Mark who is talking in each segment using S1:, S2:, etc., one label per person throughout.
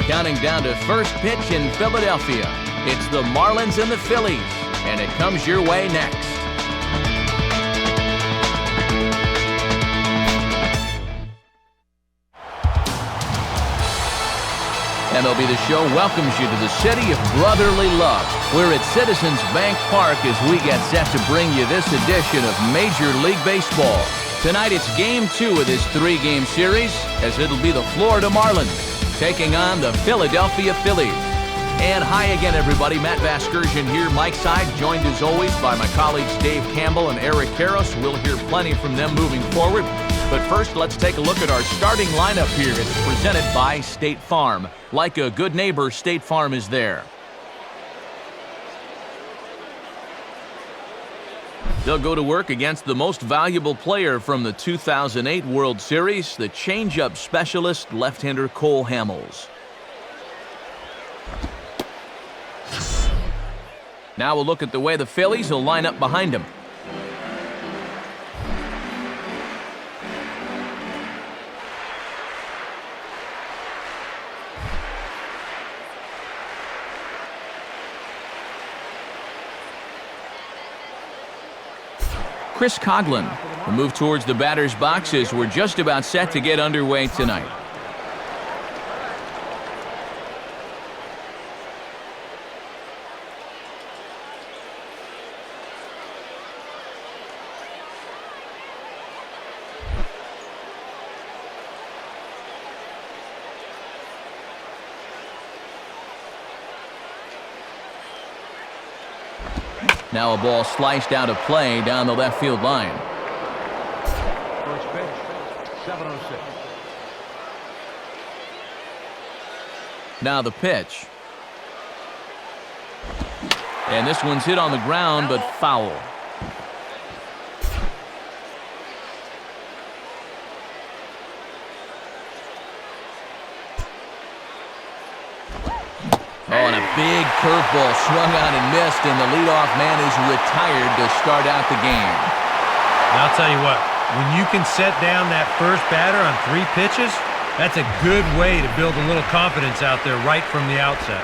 S1: Counting down to first pitch in Philadelphia. It's the Marlins and the Phillies, and it comes your way next. MLB The Show welcomes you to the city of brotherly love. We're at Citizens Bank Park as we get set to bring you this edition of Major League Baseball. Tonight it's Game 2 of this 3-game series, as it'll be the Florida Marlins taking on the Philadelphia Phillies. And hi again, everybody. Matt Vasgersian here, Mike Side, joined as always by my colleagues Dave Campbell and Eric Karros. We'll hear plenty from them moving forward. But first, let's take a look at our starting lineup here. It's presented by State Farm. Like a good neighbor, State Farm is there. They'll go to work against the most valuable player from the 2008 World Series, the change-up specialist, left-hander Cole Hamels. Now we'll look at the way the Phillies will line up behind him. Chris Coghlan will move towards the batter's box as we're just about set to get underway tonight. Now a ball sliced out of play down the left field line.
S2: First pitch, 7:06.
S1: Now the pitch. And this one's hit on the ground, but foul. Oh, and a big curveball swung on and missed, and the leadoff man is retired to start out the game.
S3: And I'll tell you what, when you can set down that first batter on 3 pitches, that's a good way to build a little confidence out there right from the outset.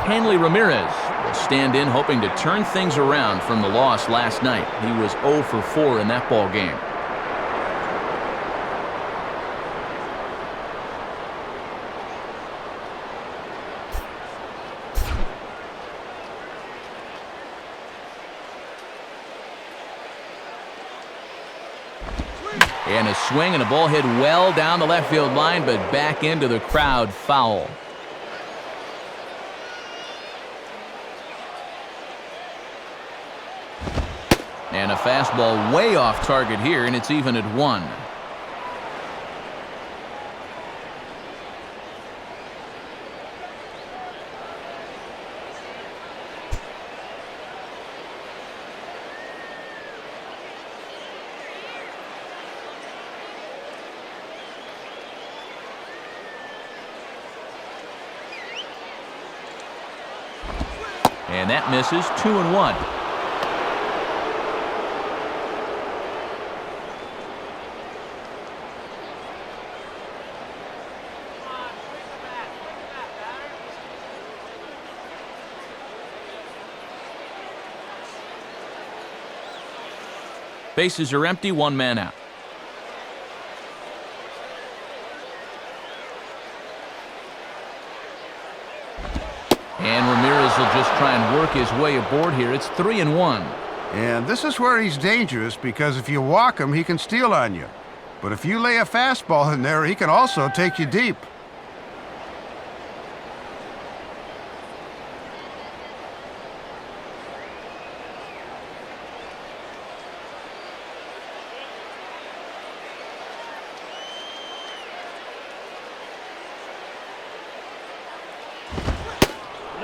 S1: Hanley Ramirez will stand in hoping to turn things around from the loss last night. He was 0 for 4 in that ball game. And a swing and a ball hit well down the left field line, but back into the crowd, foul. And a fastball way off target here, and it's even at 1. And that misses. 2-1. Bases are empty, 1 man out. And Ramirez will just try and work his way aboard here. It's 3-1.
S4: And this is where he's dangerous, because if you walk him, he can steal on you. But if you lay a fastball in there, he can also take you deep.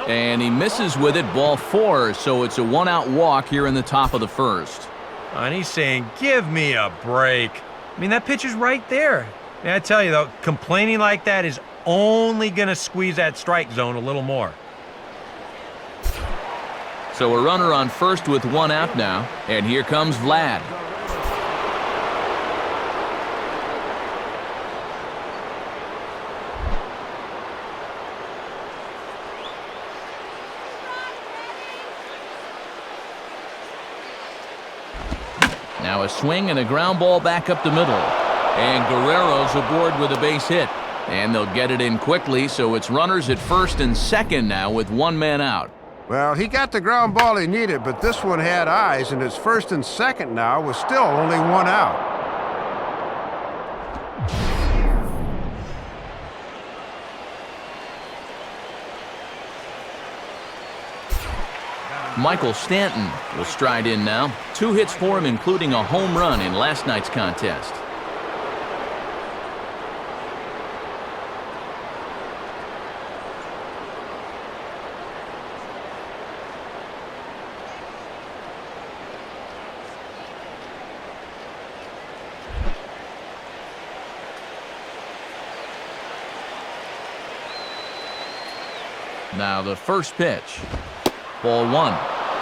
S1: And he misses with it, ball 4, so it's a 1-out walk here in the top of the first.
S3: And he's saying, give me a break. I mean, that pitch is right there. And I tell you, though, complaining like that is only going to squeeze that strike zone a little more.
S1: So a runner on first with one out now, and here comes Vlad. Now a swing and a ground ball back up the middle. And Guerrero's aboard with a base hit. And they'll get it in quickly, so it's runners at first and second now with one man out.
S4: Well, he got the ground ball he needed, but this one had eyes, and it's first and second now with still only one out.
S1: Michael Stanton will stride in now. 2 hits for him, including a home run in last night's contest. Now the first pitch. Ball 1.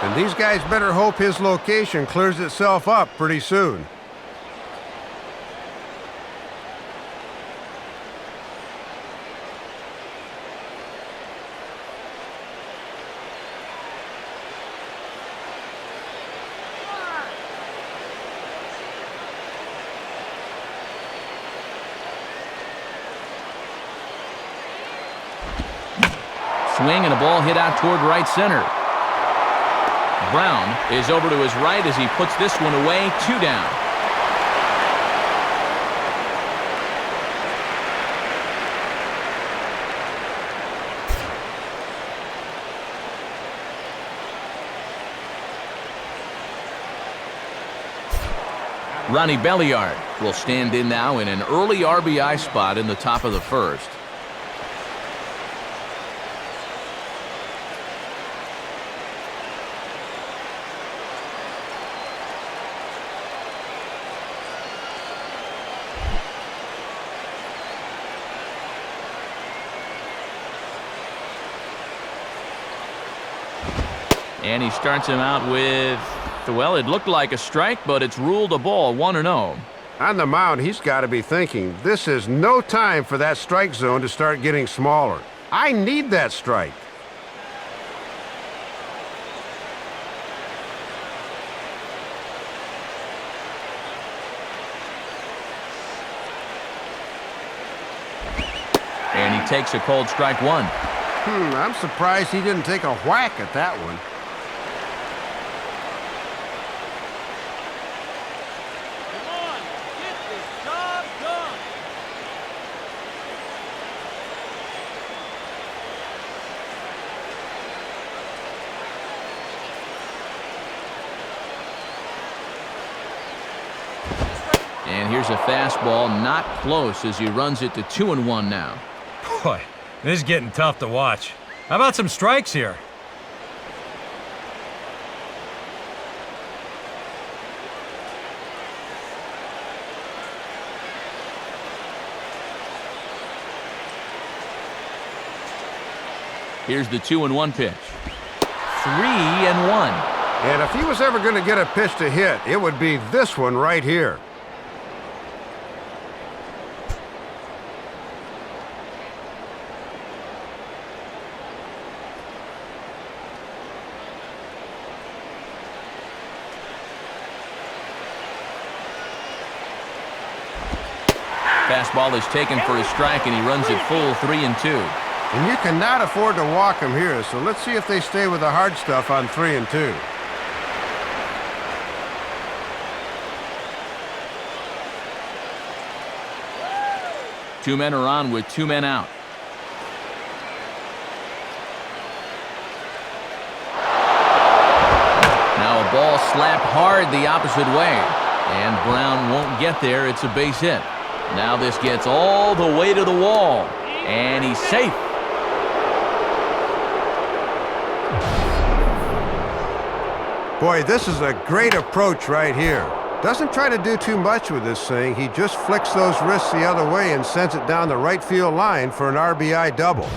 S4: And these guys better hope his location clears itself up pretty soon.
S1: Swing and a ball hit out toward right center. Brown is over to his right as he puts this one away. 2 down. Ronnie Belliard will stand in now in an early RBI spot in the top of the first. And he starts him out with, well, it looked like a strike, but it's ruled a ball, 1-0.
S4: On the mound, he's got to be thinking, this is no time for that strike zone to start getting smaller. I need that strike.
S1: And he takes a cold strike 1.
S4: I'm surprised he didn't take a whack at that one.
S1: And here's a fastball, not close as he runs it to 2-1 now.
S3: Boy, this is getting tough to watch. How about some strikes here?
S1: Here's the 2-1 pitch. 3-1.
S4: And if he was ever going to get a pitch to hit, it would be this one right here.
S1: Fastball is taken for a strike, and he runs it full 3-2.
S4: And you cannot afford to walk him here, so let's see if they stay with the hard stuff on 3-2.
S1: Two men are on with 2 men out. Now a ball slapped hard the opposite way. And Brown won't get there. It's a base hit. Now this gets all the way to the wall. And he's safe.
S4: Boy, this is a great approach right here. Doesn't try to do too much with this thing. He just flicks those wrists the other way and sends it down the right field line for an RBI double.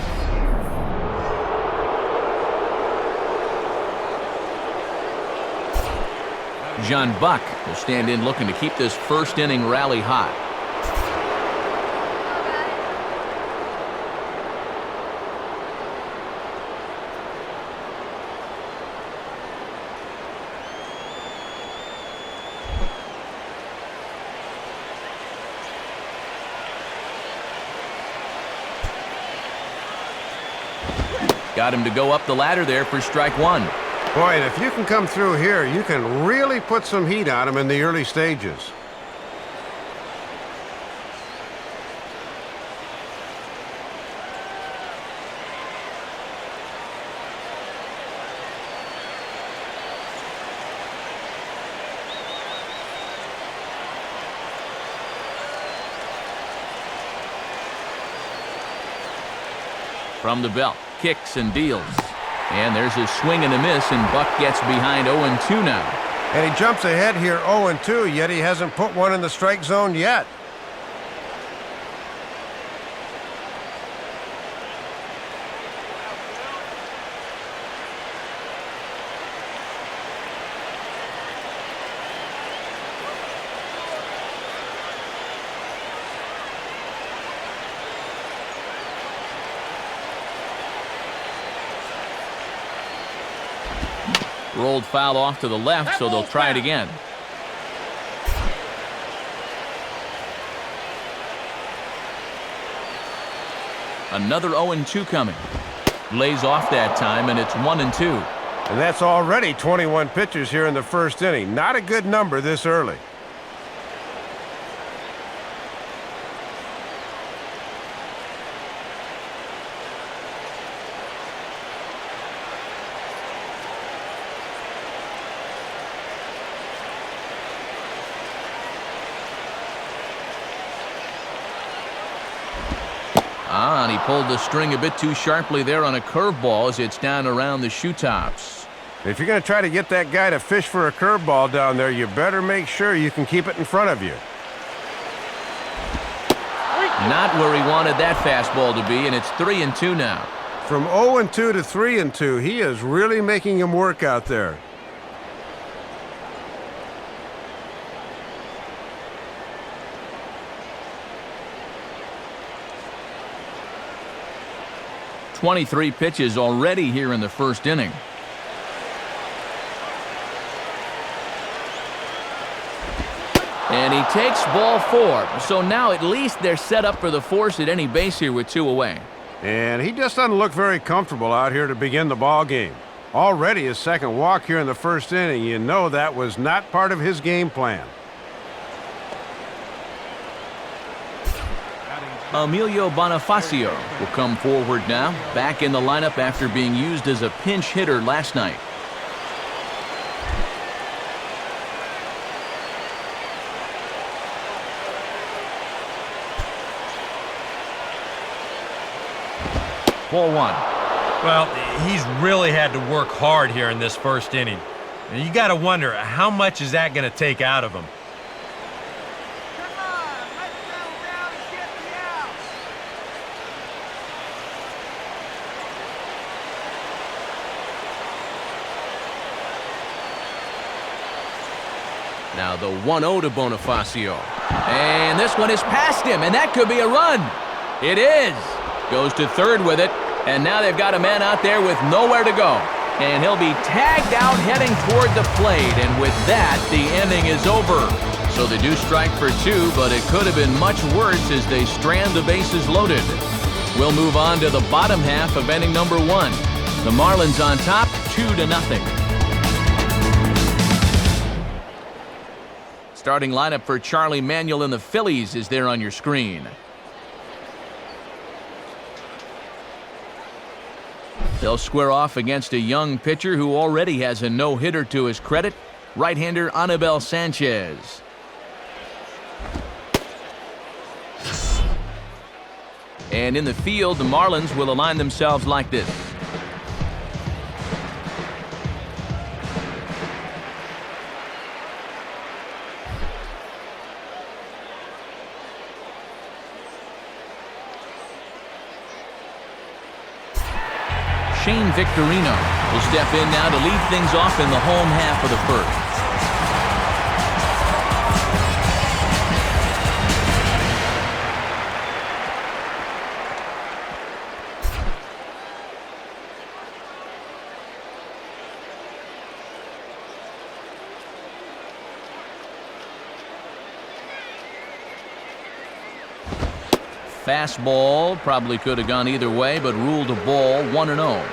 S1: John Buck will stand in looking to keep this first inning rally hot. Got him to go up the ladder there for strike one.
S4: Boy, and if you can come through here, you can really put some heat on him in the early stages.
S1: From the belt, kicks and deals. And there's a swing and a miss, and Buck gets behind 0-2 now.
S4: And he jumps ahead here 0-2, yet he hasn't put one in the strike zone yet.
S1: Rolled foul off to the left, so they'll try it again. Another 0-2 coming. Lays off that time, and it's 1-2.
S4: And that's already 21 pitches here in the first inning. Not a good number this early.
S1: And he pulled the string a bit too sharply there on a curveball as it's down around the shoe tops.
S4: If you're going to try to get that guy to fish for a curveball down there, you better make sure you can keep it in front of you.
S1: Not where he wanted that fastball to be, and it's 3-2 now.
S4: From 0-2 to 3-2, he is really making him work out there.
S1: "23 pitches already here in the first inning. And he takes ball 4. So now at least they're set up for the force at any base here with 2 away.
S4: And he just doesn't look very comfortable out here to begin the ball game. Already his second walk here in the first inning. You know that was not part of his game plan.
S1: Emilio Bonifacio will come forward now, back in the lineup after being used as a pinch hitter last night. Ball 1.
S3: Well, he's really had to work hard here in this first inning. And you got to wonder, how much is that going to take out of him?
S1: Now the 1-0 to Bonifacio. And this one is past him, and that could be a run. It is. Goes to third with it, and now they've got a man out there with nowhere to go. And he'll be tagged out heading toward the plate, and with that, the inning is over. So they do strike for 2, but it could have been much worse as they strand the bases loaded. We'll move on to the bottom half of inning number 1. The Marlins on top, 2-0. Starting lineup for Charlie Manuel and the Phillies is there on your screen. They'll square off against a young pitcher who already has a no-hitter to his credit, right-hander Anibal Sanchez. And in the field, the Marlins will align themselves like this. Shane Victorino will step in now to lead things off in the home half of the first. Fastball probably could have gone either way, but ruled a ball, 1-0.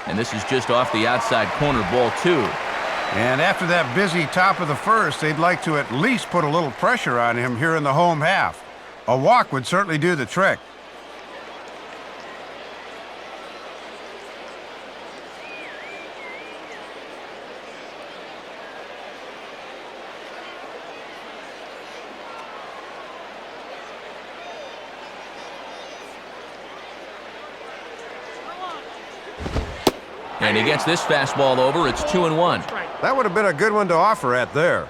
S1: And this is just off the outside corner, ball 2.
S4: And after that busy top of the first, they'd like to at least put a little pressure on him here in the home half. A walk would certainly do the trick.
S1: And he gets this fastball over. It's 2-1.
S4: That would have been a good one to offer at there.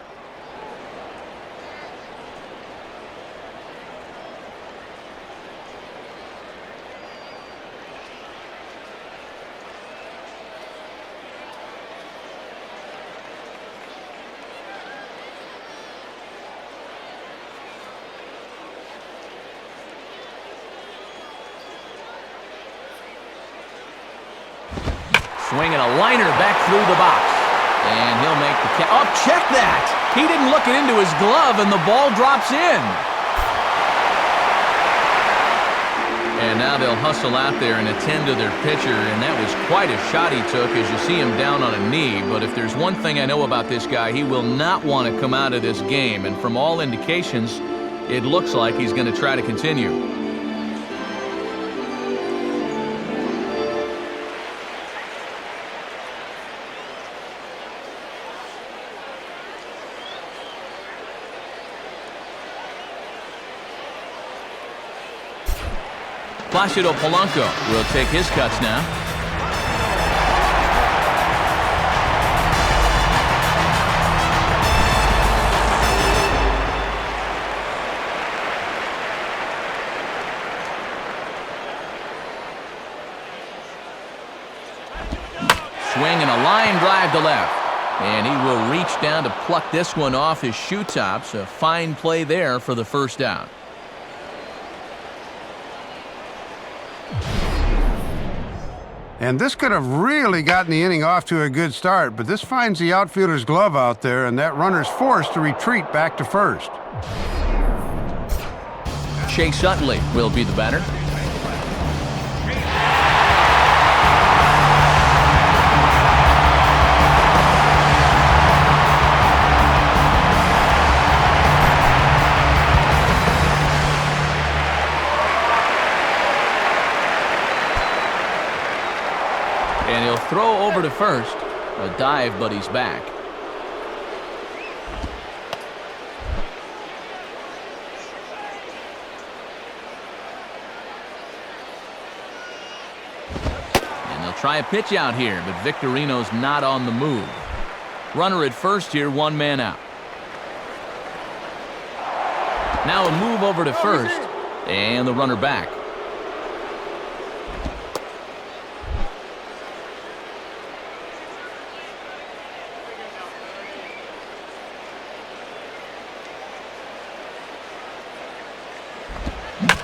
S1: Swinging a liner back through the box. And he'll make the catch. Oh, check that! He didn't look it into his glove, and the ball drops in. And now they'll hustle out there and attend to their pitcher, and that was quite a shot he took as you see him down on a knee. But if there's one thing I know about this guy, he will not want to come out of this game. And from all indications, it looks like he's going to try to continue. Placido Polanco will take his cuts now. Swing and a line drive to left. And he will reach down to pluck this one off his shoe tops. A fine play there for the first down.
S4: And this could have really gotten the inning off to a good start, but this finds the outfielder's glove out there, and that runner's forced to retreat back to first.
S1: Chase Utley will be the batter. And he'll throw over to first. A dive, but he's back. And they'll try a pitch out here, but Victorino's not on the move. Runner at first here, one man out. Now a move over to first, and the runner back.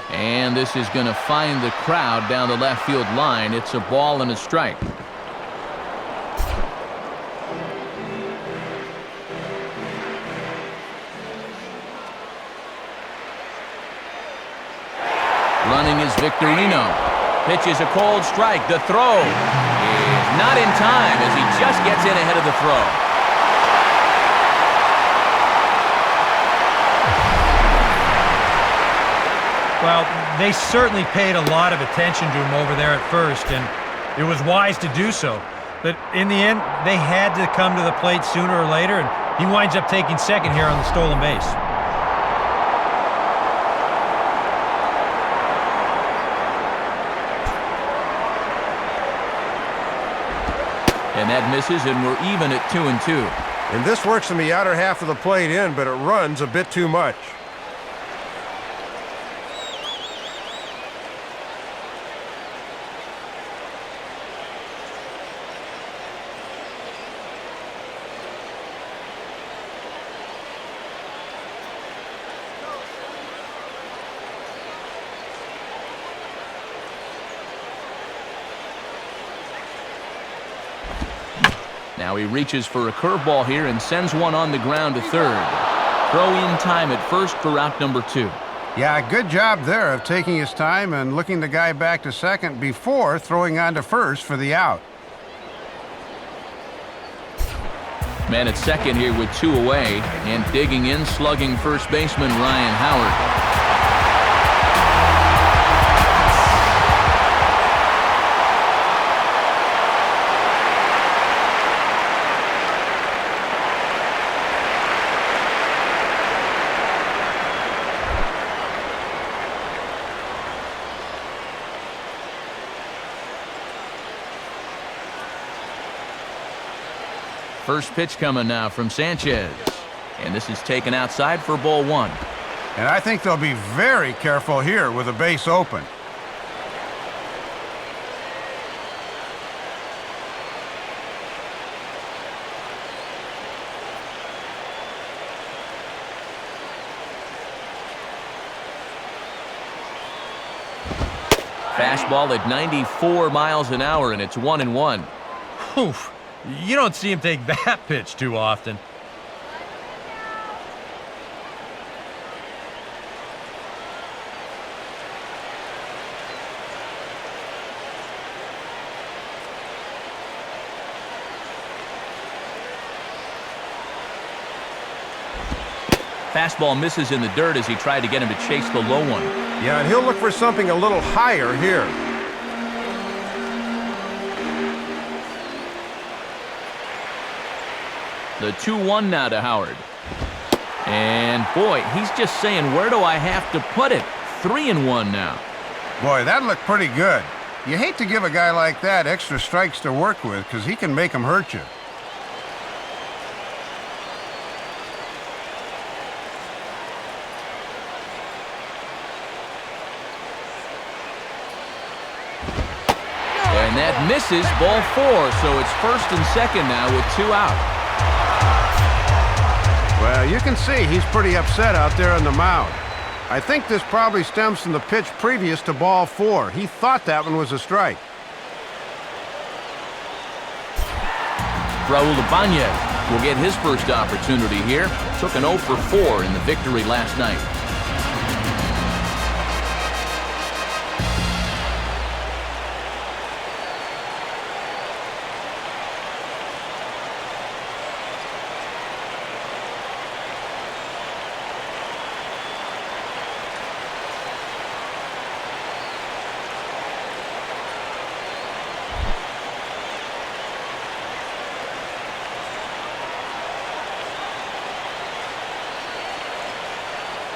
S1: And this is going to find the crowd down the left field line. It's a ball and a strike. Running is Victorino. Pitch is a cold strike. The throw is not in time as he just gets in ahead of the throw.
S3: Well, they certainly paid a lot of attention to him over there at first, and it was wise to do so. But in the end, they had to come to the plate sooner or later, and he winds up taking second here on the stolen base.
S1: And that misses, and we're even at 2-2.
S4: And this works in the outer half of the plate in, but it runs a bit too much.
S1: Now he reaches for a curveball here and sends one on the ground to third. Throw in time at first for out number 2.
S4: Yeah, good job there of taking his time and looking the guy back to second before throwing on to first for the out.
S1: Man at second here with 2 away, and digging in, slugging first baseman Ryan Howard. First pitch coming now from Sanchez. And this is taken outside for ball 1.
S4: And I think they'll be very careful here with a base open.
S1: Fastball at 94 miles an hour, and it's 1-1.
S3: Oof. You don't see him take that pitch too often.
S1: Fastball misses in the dirt as he tried to get him to chase the low one.
S4: Yeah, and he'll look for something a little higher here.
S1: The 2-1 now to Howard. And boy, he's just saying, where do I have to put it? 3-1 now.
S4: Boy, that looked pretty good. You hate to give a guy like that extra strikes to work with because he can make them hurt you.
S1: And that misses, ball 4, so it's first and second now with 2 out.
S4: Well, you can see he's pretty upset out there on the mound. I think this probably stems from the pitch previous to ball 4. He thought that one was a strike.
S1: Raul Ibanez will get his first opportunity here. Took an 0 for 4 in the victory last night.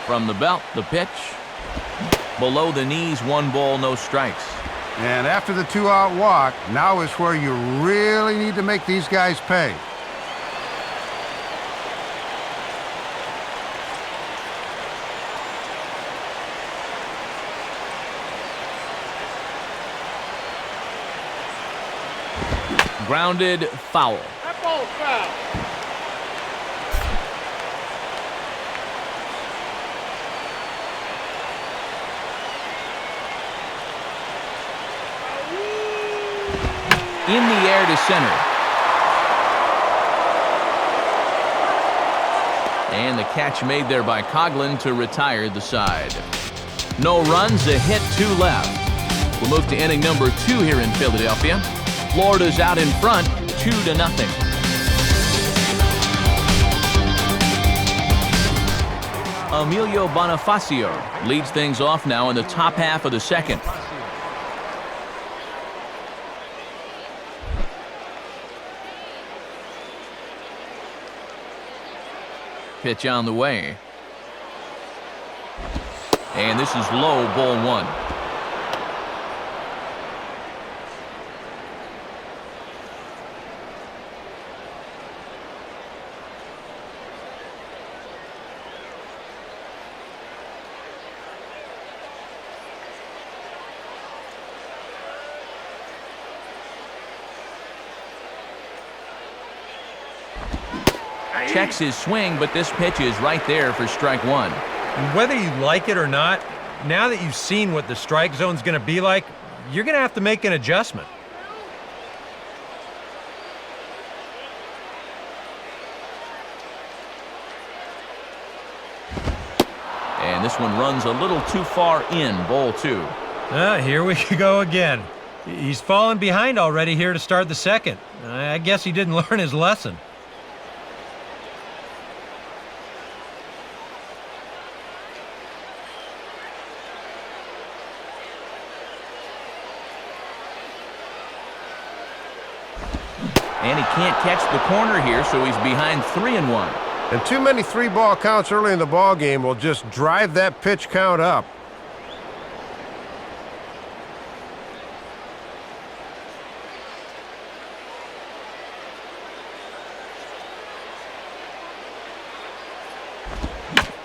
S1: From the belt, the pitch. Below the knees, 1 ball, no strikes.
S4: And after the 2-out walk, now is where you really need to make these guys pay.
S1: Grounded, foul.
S2: That ball's foul.
S1: In the air to center. And the catch made there by Coughlin to retire the side. No runs, a hit, 2 left. We'll move to inning number 2 here in Philadelphia. Florida's out in front, 2-0. Emilio Bonifacio leads things off now in the top half of the second. Pitch on the way. And this is low, ball 1. Checks his swing, but this pitch is right there for strike 1.
S3: And whether you like it or not, now that you've seen what the strike zone's going to be like, you're going to have to make an adjustment.
S1: This one runs a little too far in, ball 2.
S3: Here we go again. He's fallen behind already here to start the second. I guess he didn't learn his lesson.
S1: And he can't catch the corner here, so he's behind 3-1.
S4: And too many 3-ball counts early in the ball game will just drive that pitch count up.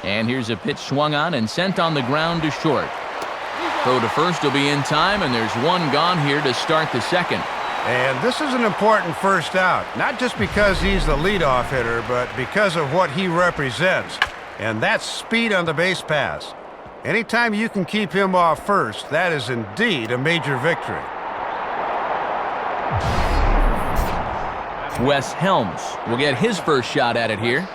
S1: And here's a pitch swung on and sent on the ground to short. Throw to first will be in time, and there's one gone here to start the second.
S4: And this is an important first out, not just because he's the leadoff hitter, but because of what he represents, and that's speed on the base pass. Anytime you can keep him off first, that is indeed a major victory.
S1: Wes Helms will get his first shot at it here.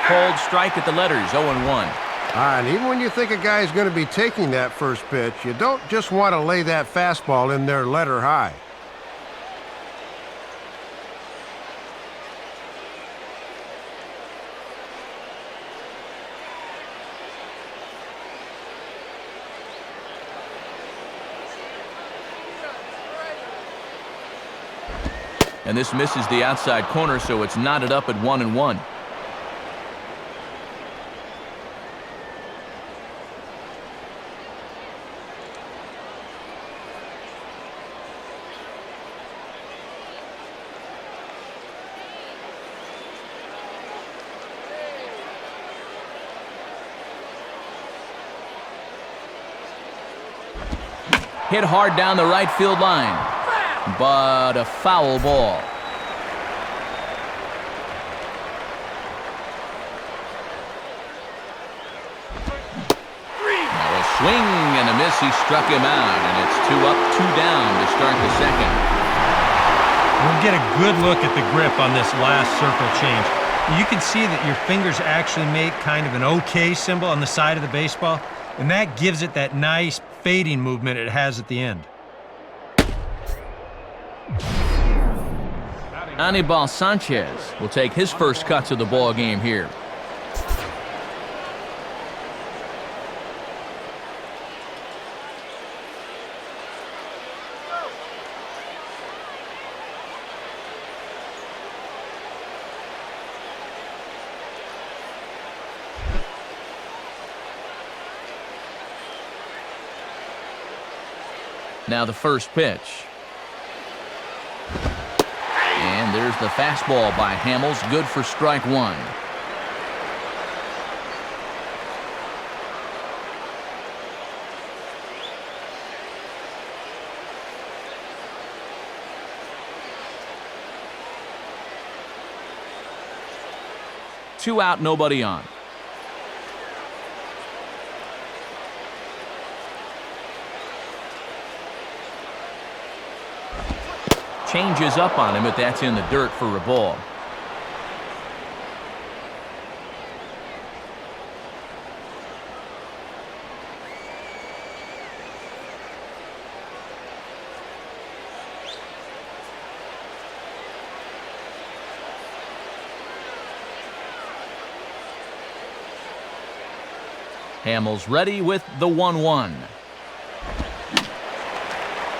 S1: Cold strike at the letters, 0-1.
S4: And even when you think a guy's going to be taking that first pitch, you don't just want to lay that fastball in there letter high.
S1: And this misses the outside corner, so it's knotted up at 1-1. Hit hard down the right field line, but a foul ball. Now a swing and a miss. He struck him out, and it's 2 up, 2 down to start the second.
S3: We'll get a good look at the grip on this last circle change. You can see that your fingers actually make kind of an OK symbol on the side of the baseball, and that gives it that nice fading movement it has at the end.
S1: Anibal Sanchez will take his first cuts of the ball game here. Now the first pitch. And there's the fastball by Hamels, good for strike 1. Two out, nobody on. Changes up on him, but that's in the dirt for a ball. Hamels ready with the 1-1.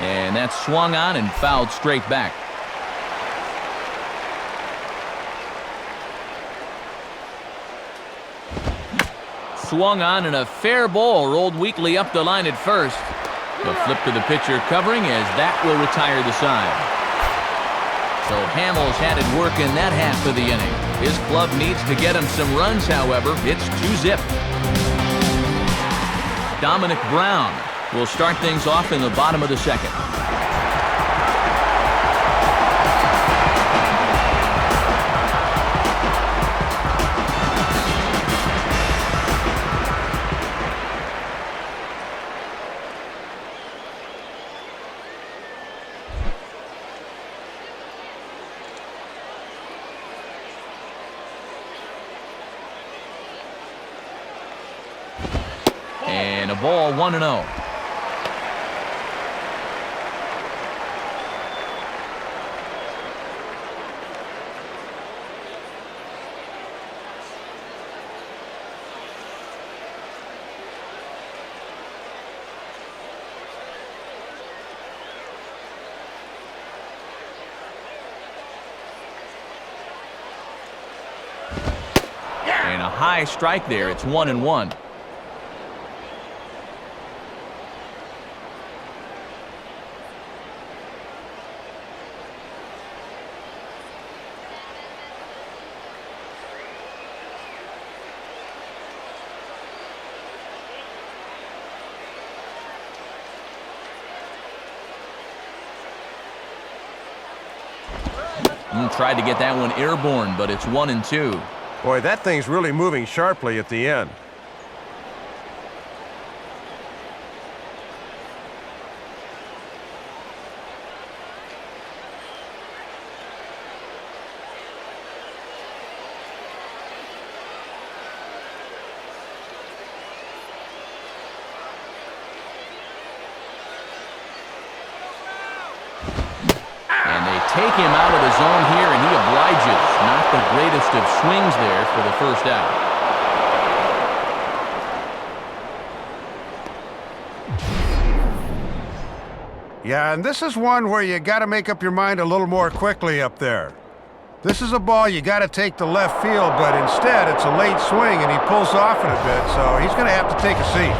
S1: And that's swung on and fouled straight back. Swung on and a fair ball rolled weakly up the line at first. The flip to the pitcher covering as that will retire the side. So Hamels had it working that half of the inning. His club needs to get him some runs, however. It's 2-zip. Dominic Brown will start things off in the bottom of the second. And a ball, 1-0. And a high strike there. It's 1-1. Tried to get that one airborne, but it's 1-2.
S5: Boy, that thing's really moving sharply at the end.
S1: Take him out of the zone here, and he obliges. Not the greatest of swings there for the first out.
S4: Yeah, and this is one where you got to make up your mind a little more quickly up there. This is a ball you got to take to left field, but instead it's a late swing, and he pulls off it a bit, so he's going to have to take a seat.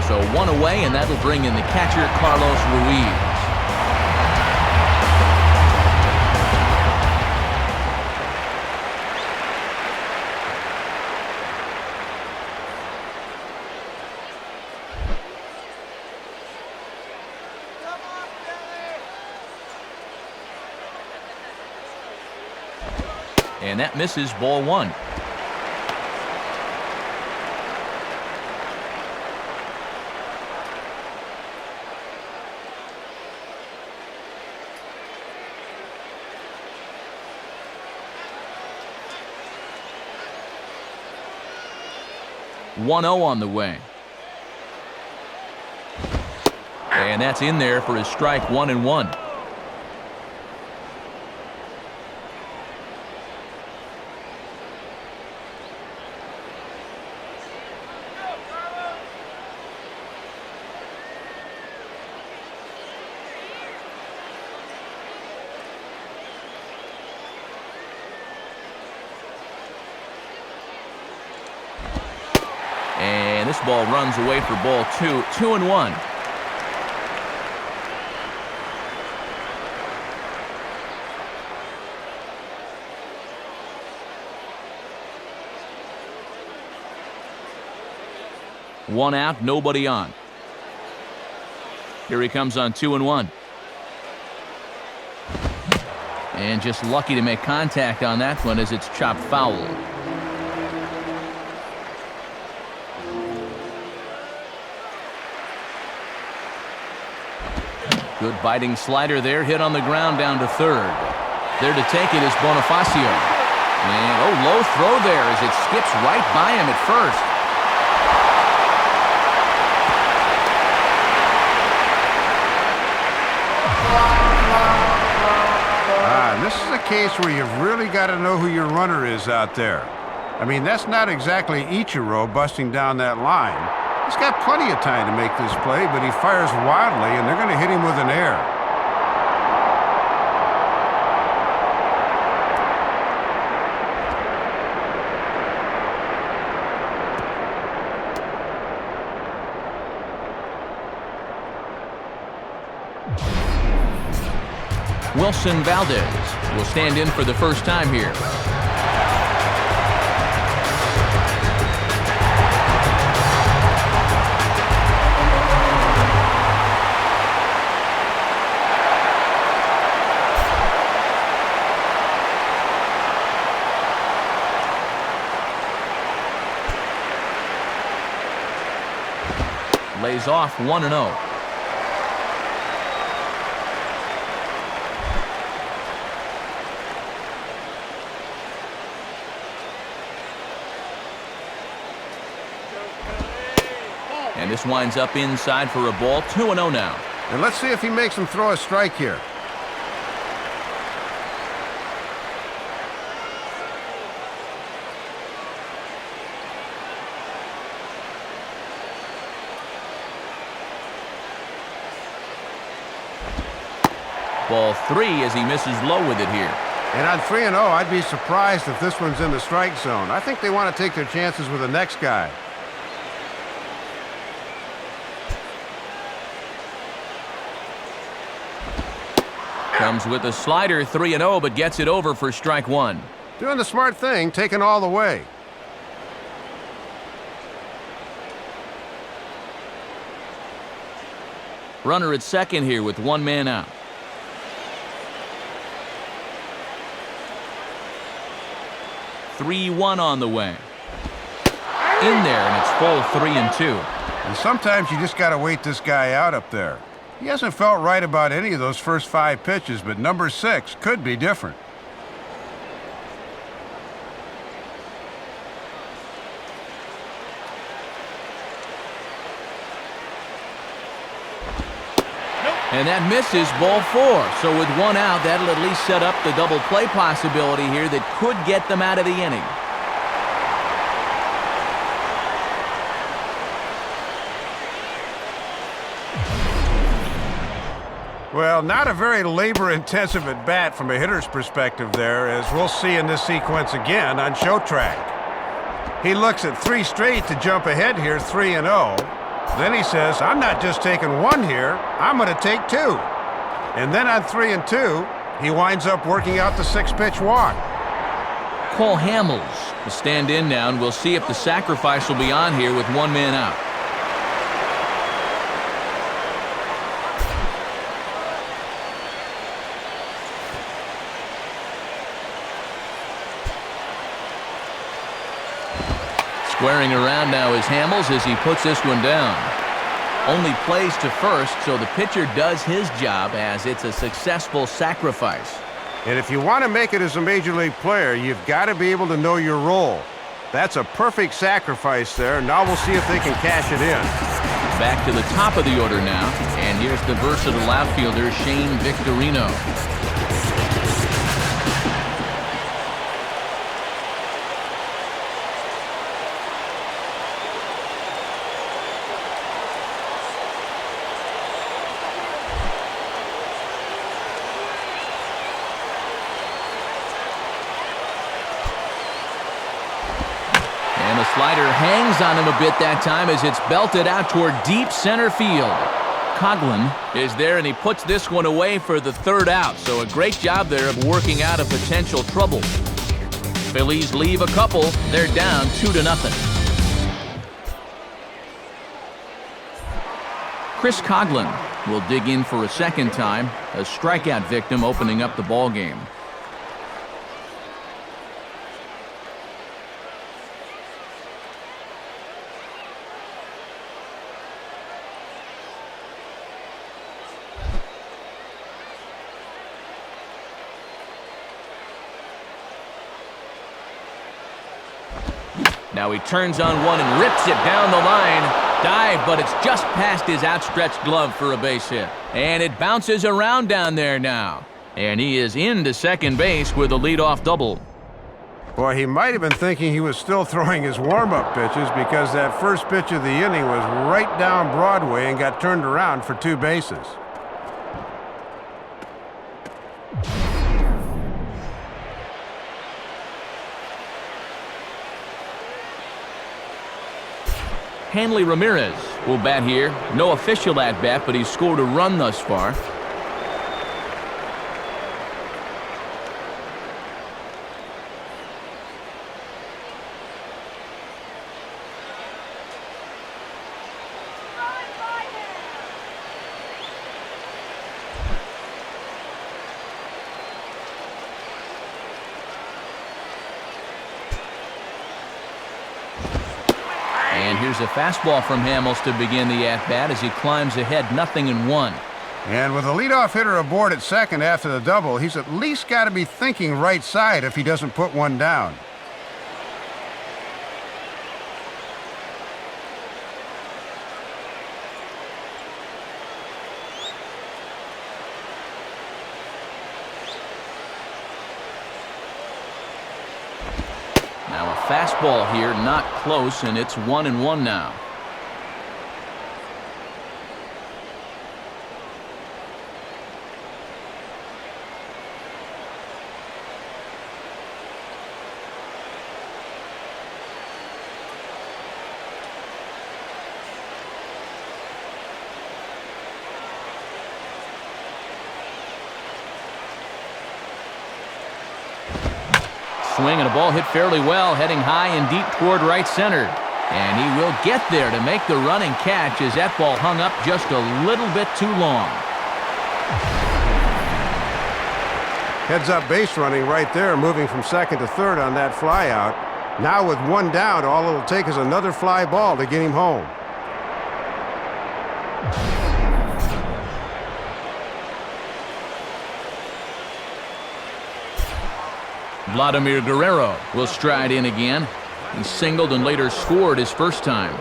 S1: So one away, and that'll bring in the catcher, Carlos Ruiz. And that misses, ball 1. One-0 on the way. And that's in there for his strike, 1-1. And this ball runs away for ball 2, 2-1. One out, nobody on. Here he comes on 2-1. And just lucky to make contact on that one as it's chopped foul. Good biting slider there, hit on the ground down to third. There to take it is Bonifacio. And, low throw there as it skips right by him at first.
S4: This is a case where you've really got to know who your runner is out there. I mean, that's not exactly Ichiro busting down that line. He's got plenty of time to make this play, but he fires wildly, and they're going to hit him with an error.
S1: Wilson Valdez will stand in for the first time here. Lays off 1-0. And this winds up inside for a ball. 2-0 now.
S4: And let's see if he makes him throw a strike here.
S1: Ball 3 as he misses low with it here.
S4: And on 3-0, I'd be surprised if this one's in the strike zone. I think they want to take their chances with the next guy.
S1: Comes with a slider, 3-0, but gets it over for strike 1.
S4: Doing the smart thing, taking all the way.
S1: Runner at second here with 1 man out. (3-1) on the way. In there, and it's full 3-2.
S4: And sometimes you just got to wait this guy out up there. He hasn't felt right about any of those first 5 pitches, but number 6 could be different.
S1: And that misses, ball 4. So with 1 out, that'll at least set up the double play possibility here that could get them out of the inning.
S4: Well, not a very labor-intensive at-bat from a hitter's perspective there, as we'll see in this sequence again on Show Track. He looks at 3 straight to jump ahead here, 3-0. Then he says, I'm not just taking 1 here, I'm going to take 2. And then on 3-2, he winds up working out the 6-pitch walk.
S1: Cole Hamels will stand in now, and we'll see if the sacrifice will be on here with 1 man out. Squaring around now is Hamels as he puts this one down. Only plays to first, so the pitcher does his job as it's a successful sacrifice.
S4: And if you want to make it as a major league player, you've got to be able to know your role. That's a perfect sacrifice there. Now we'll see if they can cash it in.
S1: Back to the top of the order now, and here's the versatile outfielder Shane Victorino. And the slider hangs on him a bit that time as it's belted out toward deep center field. Coughlin is there, and he puts this one away for the 3rd out. So a great job there of working out a potential trouble. Phillies leave a couple. They're down 2-0. Chris Coughlin will dig in for a 2nd time. A strikeout victim opening up the ball game. Now he turns on one and rips it down the line. Dive, but it's just past his outstretched glove for a base hit. And it bounces around down there now. And he is into second base with a leadoff double.
S4: Boy, he might have been thinking he was still throwing his warm-up pitches because that first pitch of the inning was right down Broadway and got turned around for 2 bases.
S1: Hanley Ramirez will bat here. No official at-bat, but he's scored a run thus far. And here's a fastball from Hamels to begin the at-bat as he climbs ahead 0-1.
S4: And with a leadoff hitter aboard at second after the double, he's at least got to be thinking right side if he doesn't put one down.
S1: fastball here, not close, and it's 1-1 now. Swing and a ball hit fairly well, heading high and deep toward right center. And he will get there to make the running catch as that ball hung up just a little bit too long.
S4: Heads-up base running right there, moving from second to third on that fly out. Now with one down, all it'll take is another fly ball to get him home.
S1: Vladimir Guerrero will stride in again. He singled and later scored his first time.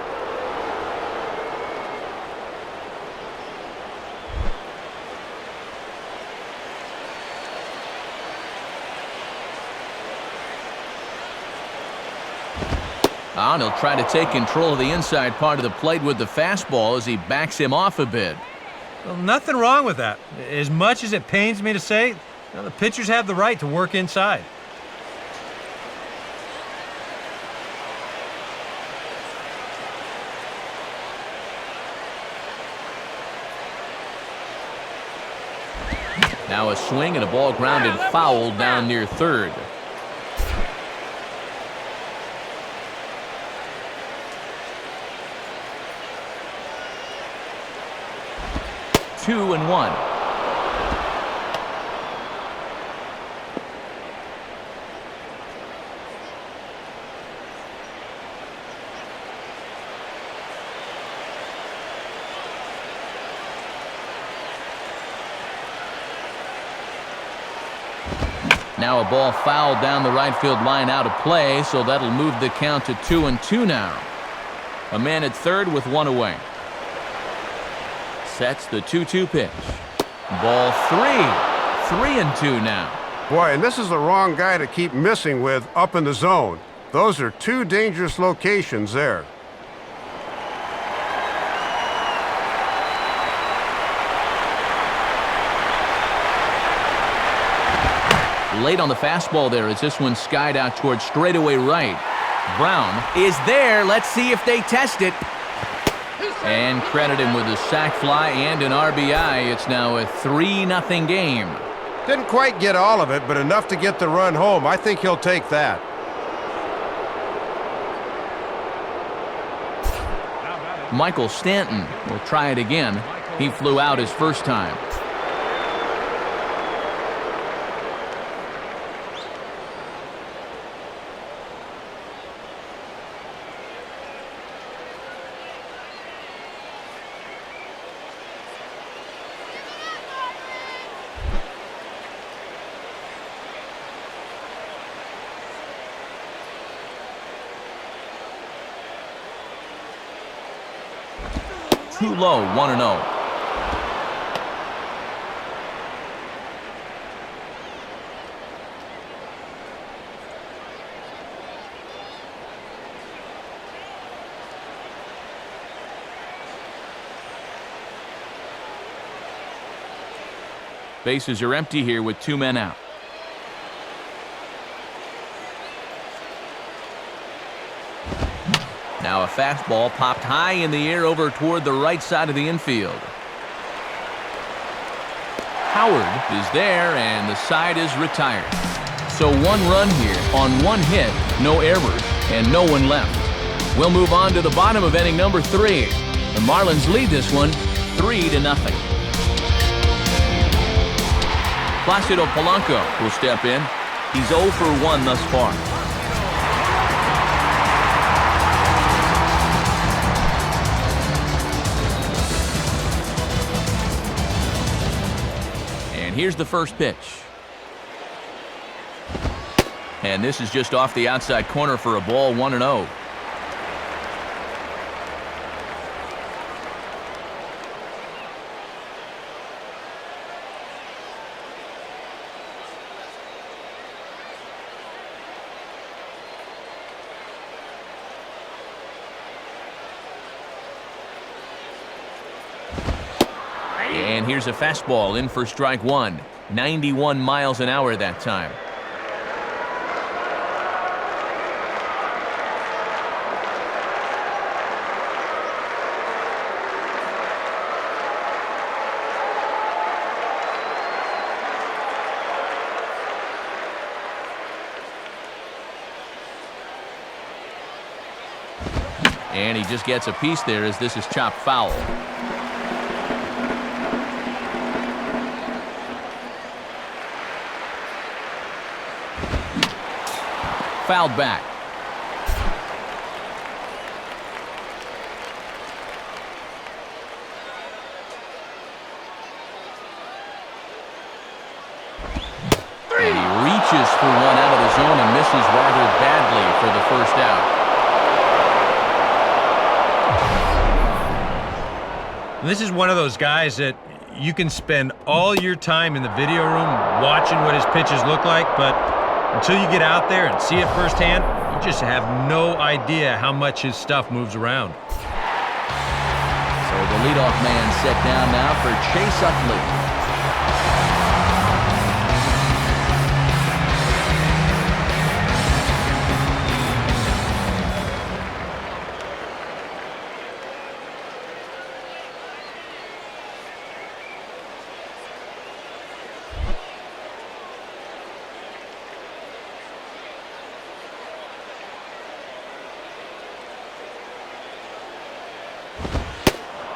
S1: And he'll try to take control of the inside part of the plate with the fastball as he backs him off a bit.
S3: Well, nothing wrong with that. As much as it pains me to say, the pitchers have the right to work inside.
S1: Now a swing and a ball grounded foul down near third. Two and one. Now a ball fouled down the right field line out of play, so that'll move the count to 2-2 now. A man at third with one away. Sets the 2-2 pitch. Ball three. 3-2 now.
S4: Boy, and this is the wrong guy to keep missing with up in the zone. Those are two dangerous locations there.
S1: Late on the fastball there as this one skied out towards straightaway right. Brown is there. Let's see if they test it. And credit him with a sac fly and an RBI. It's now a 3-0 game.
S5: Didn't quite get all of it, but enough to get the run home. I think he'll take that.
S1: Michael Stanton will try it again. He flew out his first time. Too low, 1-0. Bases are empty here with two men out. Now a fastball popped high in the air over toward the right side of the infield. Howard is there, and the side is retired. So one run here on one hit, no errors, and no one left. We'll move on to the bottom of inning number 3. The Marlins lead this one 3-0. Placido Polanco will step in. He's 0 for 1 thus far. Here's the first pitch. And this is just off the outside corner for a ball, 1-0. And here's a fastball in for strike one. 91 miles an hour that time. And he just gets a piece there as this is chopped foul. Fouled back. And he reaches for one out of the zone and misses rather badly for the first out.
S3: This is one of those guys that you can spend all your time in the video room watching what his pitches look like, but until you get out there and see it firsthand, you just have no idea how much his stuff moves around.
S1: So the leadoff man set down now for Chase Utley.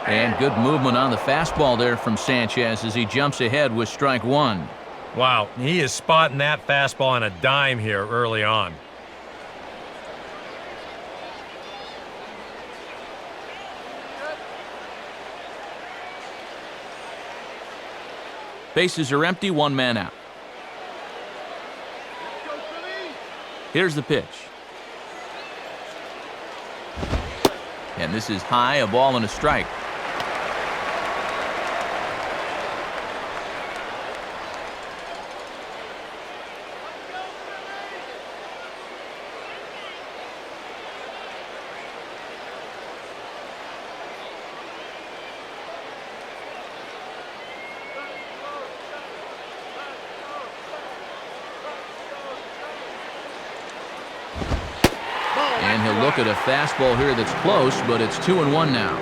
S1: And good movement on the fastball there from Sanchez as he jumps ahead with strike one.
S3: Wow, he is spotting that fastball on a dime here early on.
S1: Bases are empty, one man out. Here's the pitch. And this is high, a ball and a strike. And he'll look at a fastball here that's close, but it's 2-1 now.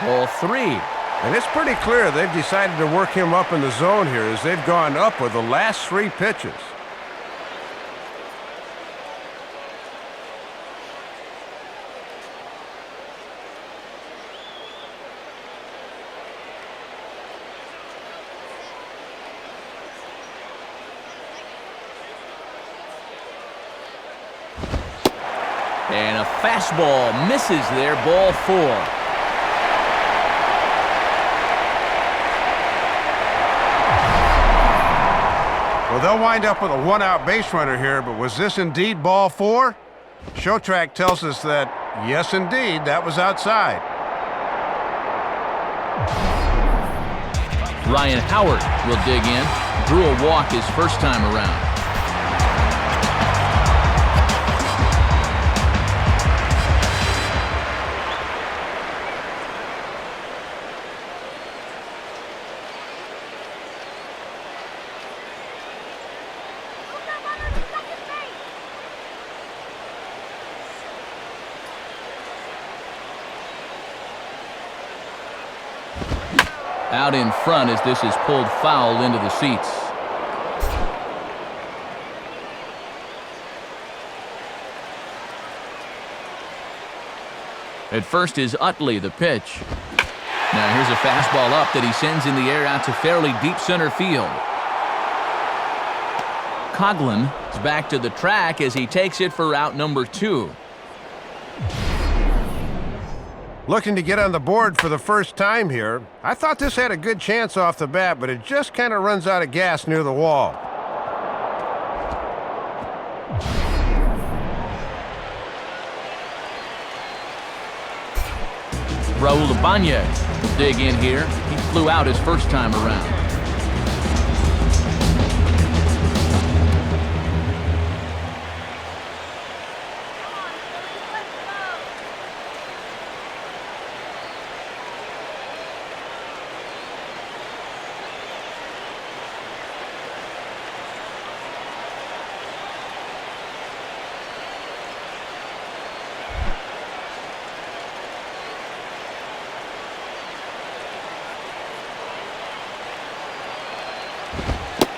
S1: Ball three.
S5: And it's pretty clear they've decided to work him up in the zone here as they've gone up with the last three pitches.
S1: And a fastball misses there, ball four.
S4: Well, they'll wind up with a one-out base runner here, but was this indeed ball four? Showtrack tells us that, yes, indeed, that was outside.
S1: Ryan Howard will dig in. Drew a walk his first time around. Out in front as this is pulled foul into the seats. At first is Utley, the pitch. Now here's a fastball up that he sends in the air out to fairly deep center field. Coughlin is back to the track as he takes it for out number two.
S5: Looking to get on the board for the first time here. I thought this had a good chance off the bat, but it just kind of runs out of gas near the wall.
S1: Raul Ibanez will dig in here. He flew out his first time around.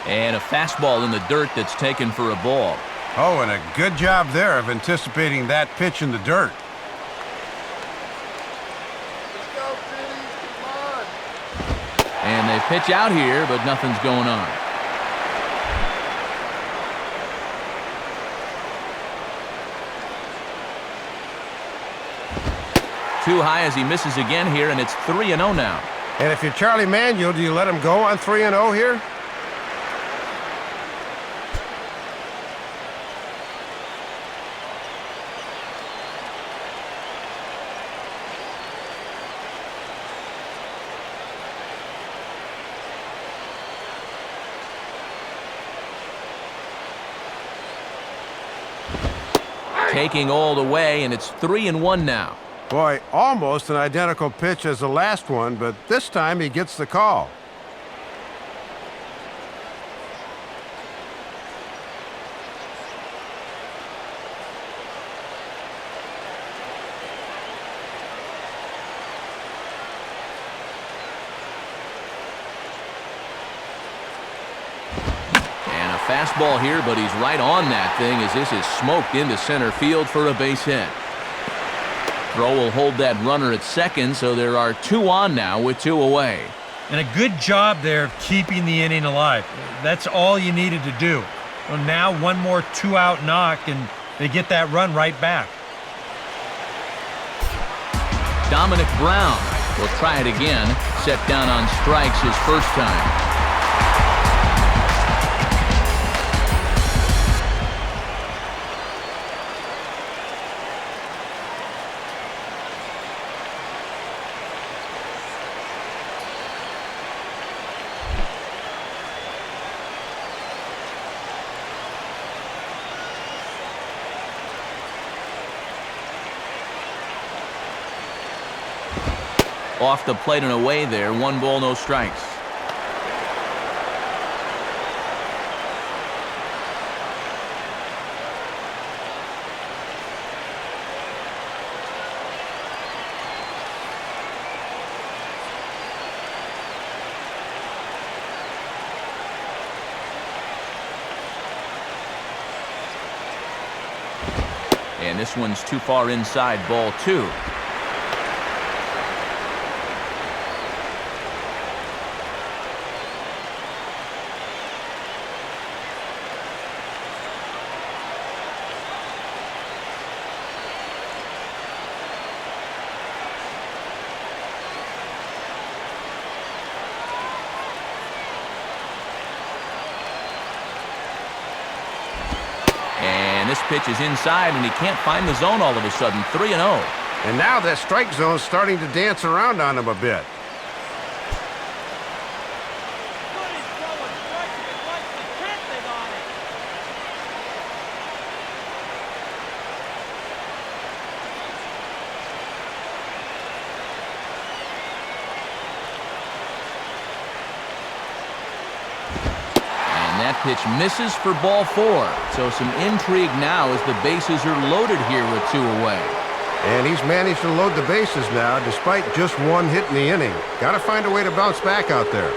S1: And a fastball in the dirt that's taken for a ball.
S4: Oh, and a good job there of anticipating that pitch in the dirt.
S6: Let's go, Phillies. Come on.
S1: And they pitch out here, but nothing's going on. Too high as he misses again here, and it's 3-0 now.
S5: And if you're Charlie Manuel, do you let him go on 3-0 here?
S1: Taking all the way, and it's 3-1 now.
S5: Boy, almost an identical pitch as the last one, but this time he gets the call.
S1: Fastball here, but he's right on that thing as this is smoked into center field for a base hit. Throw will hold that runner at second, so there are 2 on now with 2 away.
S3: And a good job there of keeping the inning alive. That's all you needed to do. Well, now one more 2-out knock, and they get that run right back.
S1: Dominic Brown will try it again, set down on strikes his first time. Off the plate and away there. 1 ball, no strikes. And this one's too far inside, ball 2. This pitch is inside, and he can't find the zone all of a sudden. 3-0.
S5: And now that strike zone's starting to dance around on him a bit.
S1: That pitch misses for ball 4. So some intrigue now as the bases are loaded here with 2 away.
S5: And he's managed to load the bases now despite just 1 hit in the inning. Got to find a way to bounce back out there.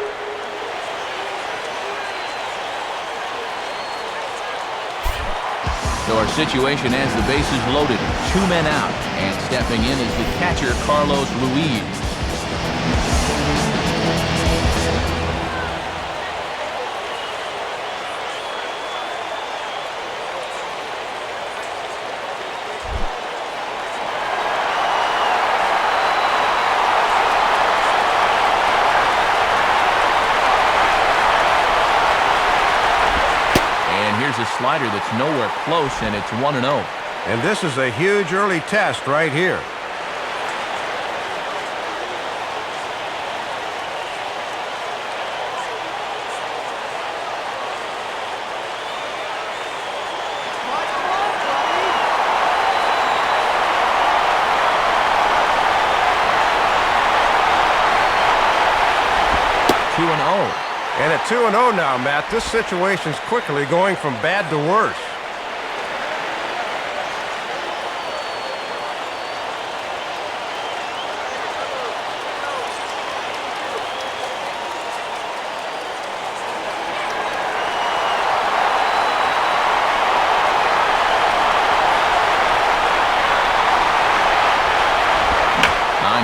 S1: So our situation as the bases loaded, 2 men out, and stepping in is the catcher Carlos Ruiz. A slider that's nowhere close, and it's 1-0.
S5: And this is a huge early test right here. And at 2-0 now, Matt, this situation's quickly going from bad to worse.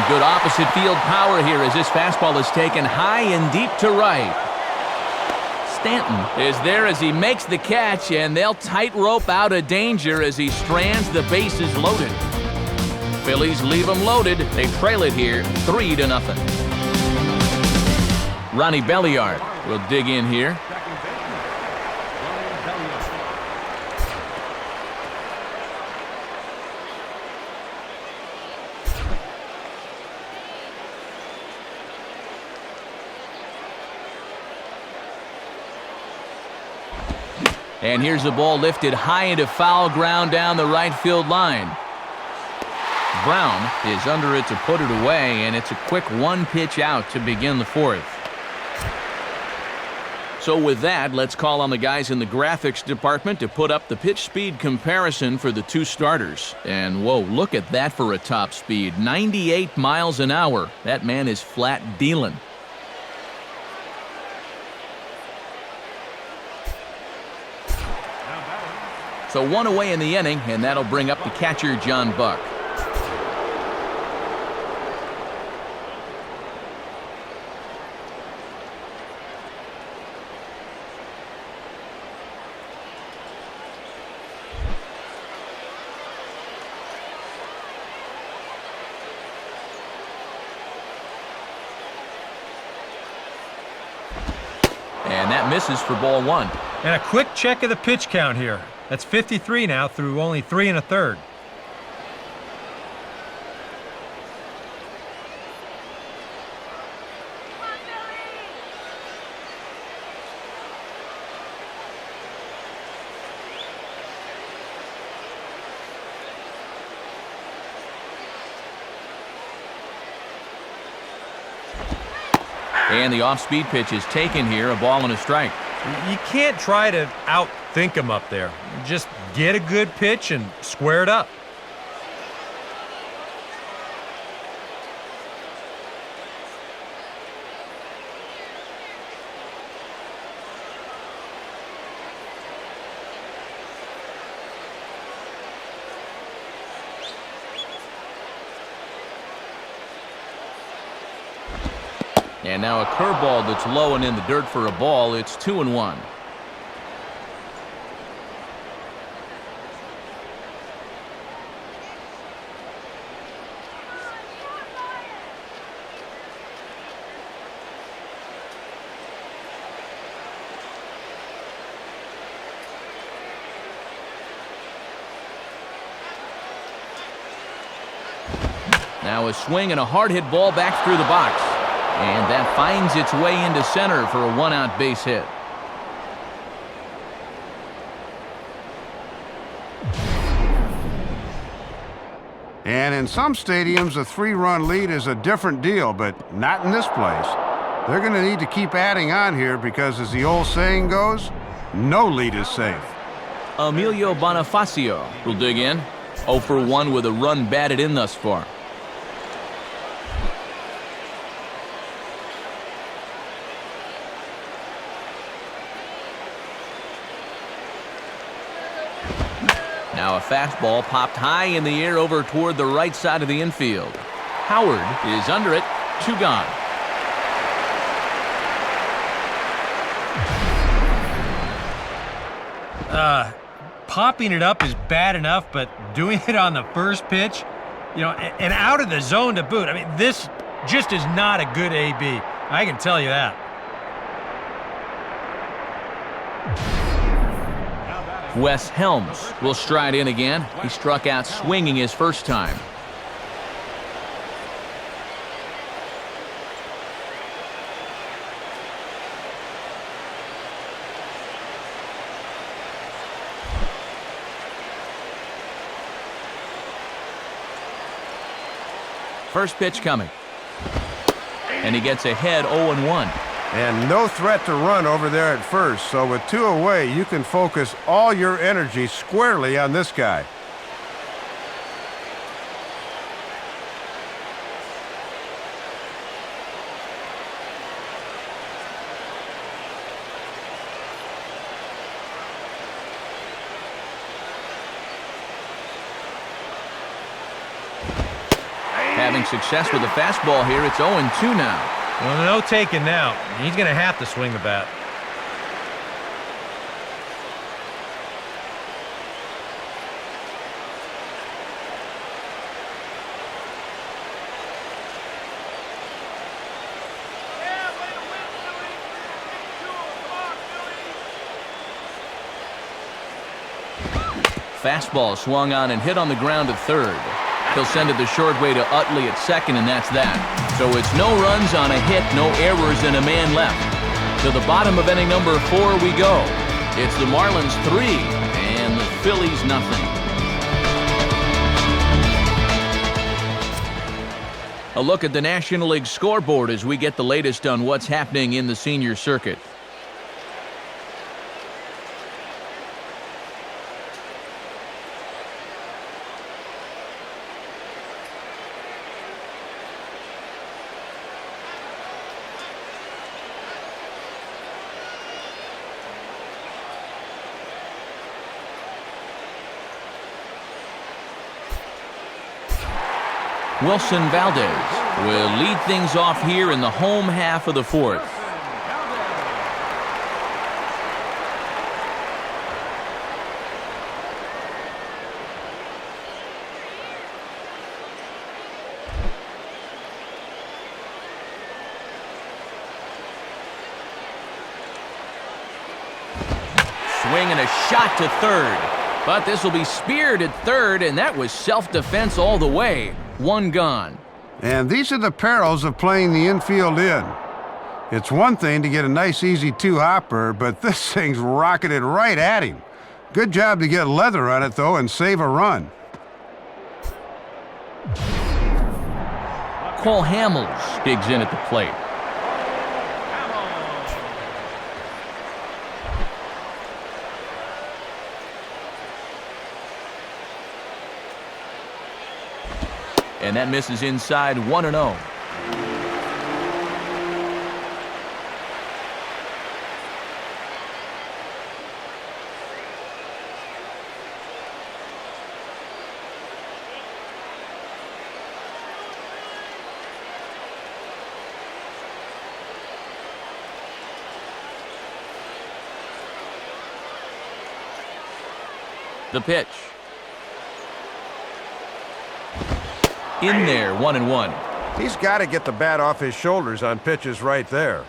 S1: Good opposite field power here as this fastball is taken high and deep to right. Stanton is there as he makes the catch, and they'll tightrope out of danger as he strands the bases loaded. Phillies leave them loaded. They trail it here 3-0. Ronnie Belliard will dig in here. And here's the ball lifted high into foul ground down the right field line. Brown is under it to put it away, and it's a quick one pitch out to begin the fourth. So with that, let's call on the guys in the graphics department to put up the pitch speed comparison for the two starters. And whoa, look at that for a top speed. 98 miles an hour. That man is flat dealing. So one away in the inning, and that'll bring up the catcher, John Buck. And that misses for ball one.
S3: And a quick check of the pitch count here. That's 53 now through only 3 1/3.
S1: And the off-speed pitch is taken here, a ball and a strike.
S3: You can't try to outthink him up there. Just get a good pitch and square it up.
S1: And now a curveball that's low and in the dirt for a ball. It's 2-1. Now a swing and a hard hit ball back through the box. And that finds its way into center for a one-out base hit.
S4: And in some stadiums, a 3-run lead is a different deal, but not in this place. They're going to need to keep adding on here because, as the old saying goes, no lead is safe.
S1: Emilio Bonifacio will dig in. 0 for 1 with a run batted in thus far. Now a fastball popped high in the air over toward the right side of the infield. Howard is under it. 2 gone.
S3: Popping it up is bad enough, but doing it on the first pitch, and out of the zone to boot. I mean, this just is not a good AB. I can tell you that.
S1: Wes Helms will stride in again. He struck out swinging his first time. First pitch coming. And he gets ahead 0-1.
S4: And no threat to run over there at first, so with 2 away, you can focus all your energy squarely on this guy.
S1: Having success with the fastball here, it's 0-2 now.
S3: Well, no taking now. He's going to have to swing the bat.
S1: Fastball swung on and hit on the ground at third. He'll send it the short way to Utley at second, and that's that. So it's no runs on a hit, no errors, and a man left. To the bottom of inning number 4 we go. It's the Marlins 3 and the Phillies nothing. A look at the National League scoreboard as we get the latest on what's happening in the senior circuit. Wilson Valdez will lead things off here in the home half of the 4th. Swing and a shot to third. But this will be speared at third, and that was self-defense all the way. 1 gone.
S4: And these are the perils of playing the infield in. It's one thing to get a nice easy 2-hopper, but this thing's rocketed right at him. Good job to get leather on it, though, and save a run.
S1: Cole Hamels digs in at the plate. And that misses inside 1-0. The pitch. In there, 1-1.
S4: He's got to get the bat off his shoulders on pitches right there.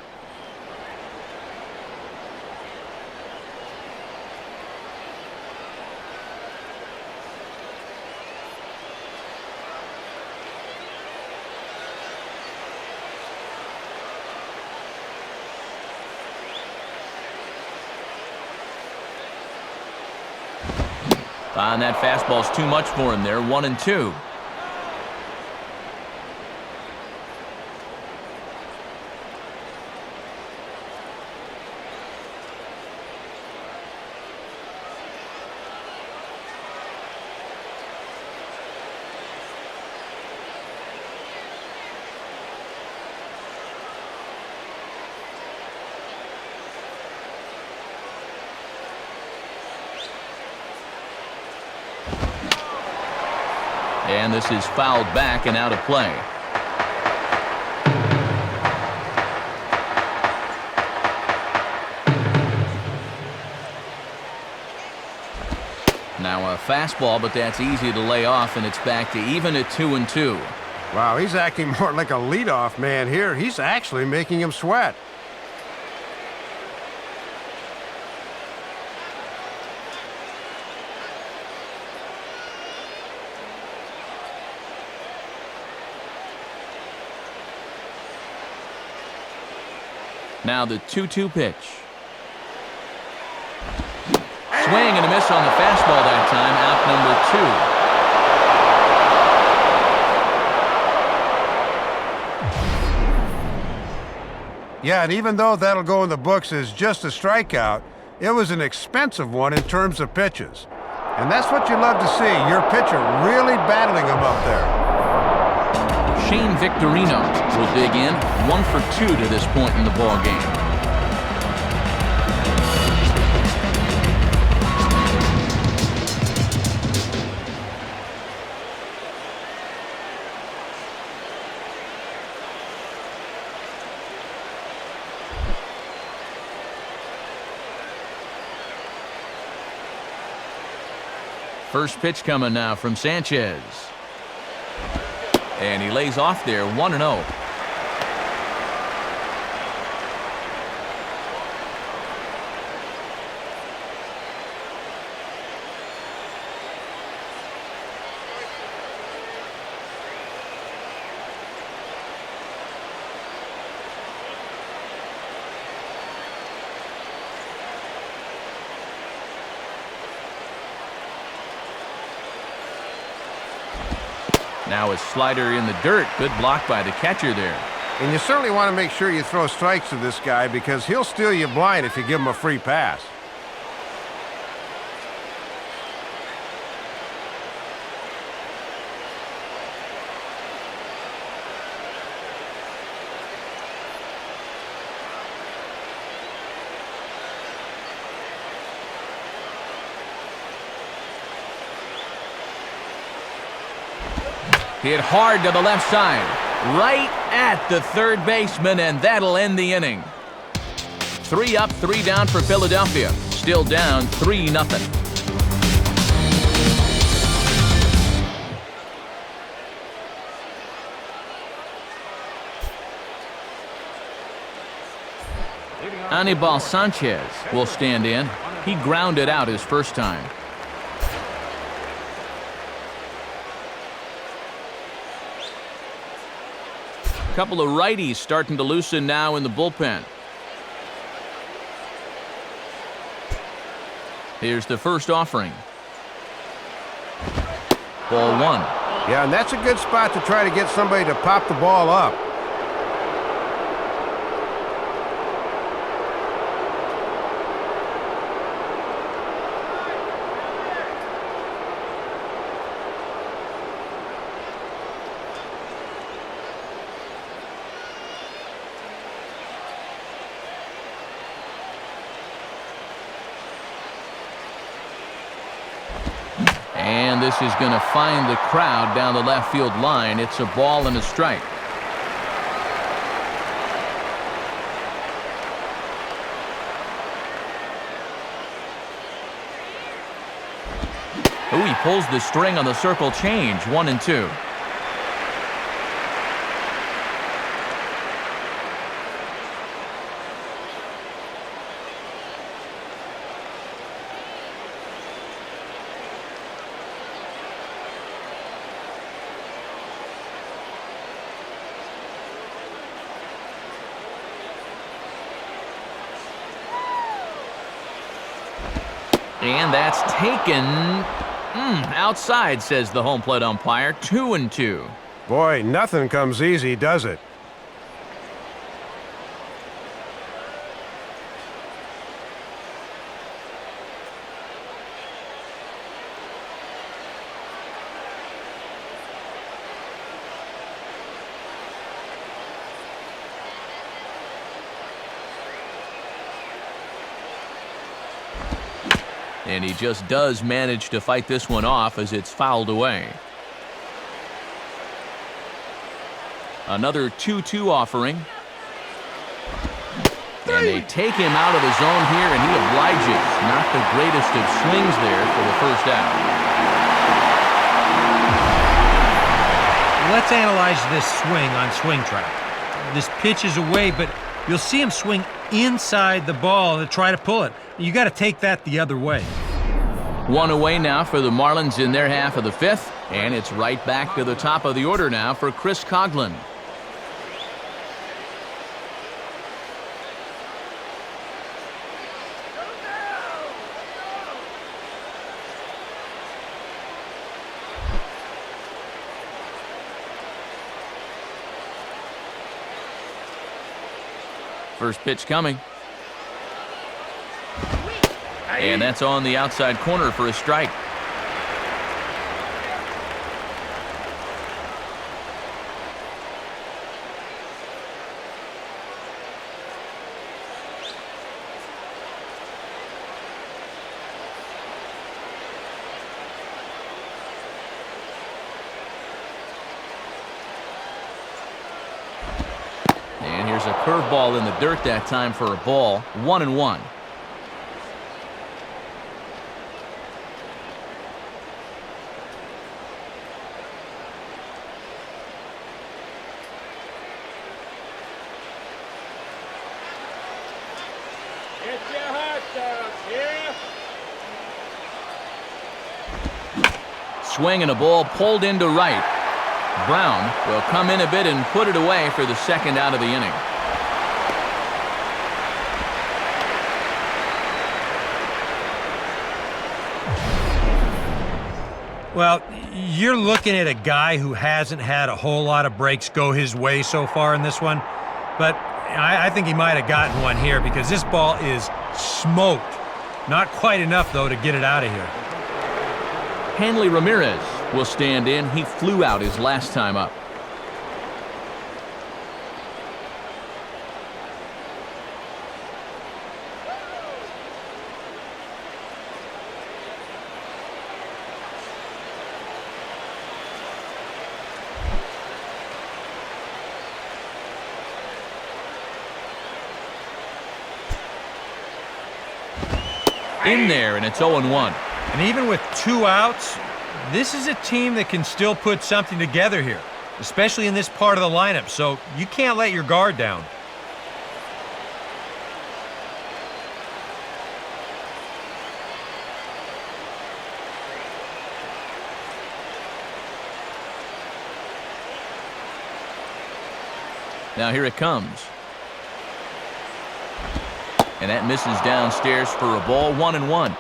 S1: And that fastball's too much for him there, 1-2. And this is fouled back and out of play. Now a fastball, but that's easy to lay off, and it's back to even at 2-2.
S4: Wow, he's acting more like a leadoff man here. He's actually making him sweat.
S1: Now the 2-2 pitch. Swing and a miss on the fastball that time, out number 2.
S4: Yeah, and even though that'll go in the books as just a strikeout, it was an expensive one in terms of pitches. And that's what you love to see, your pitcher really battling him up there.
S1: Shane Victorino will dig in, 1 for 2 to this point in the ball game. First pitch coming now from Sanchez. And he lays off there, 1-0. Now a slider in the dirt. Good block by the catcher there.
S5: And you certainly want to make sure you throw strikes to this guy because he'll steal you blind if you give him a free pass.
S1: Hit hard to the left side, right at the third baseman, and that'll end the inning. 3 up, 3 down for Philadelphia. Still down 3-0. Anibal Sanchez will stand in. He grounded out his first time. Couple of righties starting to loosen now in the bullpen. Here's the first offering. Ball 1.
S5: Yeah, and that's a good spot to try to get somebody to pop the ball up.
S1: And this is going to find the crowd down the left field line. It's a ball and a strike. Ooh, he pulls the string on the circle change. 1-2. And that's taken outside, says the home plate umpire. 2-2.
S5: Boy, nothing comes easy, does it?
S1: And he just does manage to fight this one off as it's fouled away. Another 2-2 offering. And they take him out of the zone here, and he obliges. Not the greatest of swings there for the first out.
S3: Let's analyze this swing on Swing Track. This pitch is away, but you'll see him swing inside the ball to try to pull it. You got to take that the other way.
S1: 1 away now for the Marlins in their half of the 5th, and it's right back to the top of the order now for Chris Coghlan. First pitch coming. And that's on the outside corner for a strike. And here's a curveball in the dirt that time for a ball. 1-1. Swing and a ball pulled into right. Brown will come in a bit and put it away for the second out of the inning.
S3: Well, you're looking at a guy who hasn't had a whole lot of breaks go his way so far in this one, but I think he might have gotten one here because this ball is smoked. Not quite enough, though, to get it out of here.
S1: Hanley Ramirez will stand in. He flew out his last time up. In there, and it's 0-1.
S3: And even with 2 outs, this is a team that can still put something together here, especially in this part of the lineup, so you can't let your guard down.
S1: Now here it comes. And that misses downstairs for a ball. 1-1.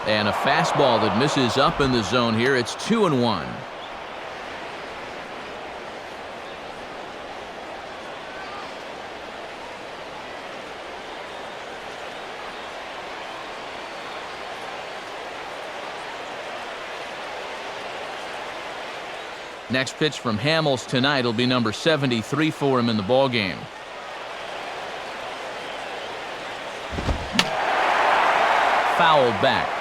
S1: And a fastball that misses up in the zone here. It's 2-1. Next pitch from Hamels tonight will be number 73 for him in the ballgame. Fouled back.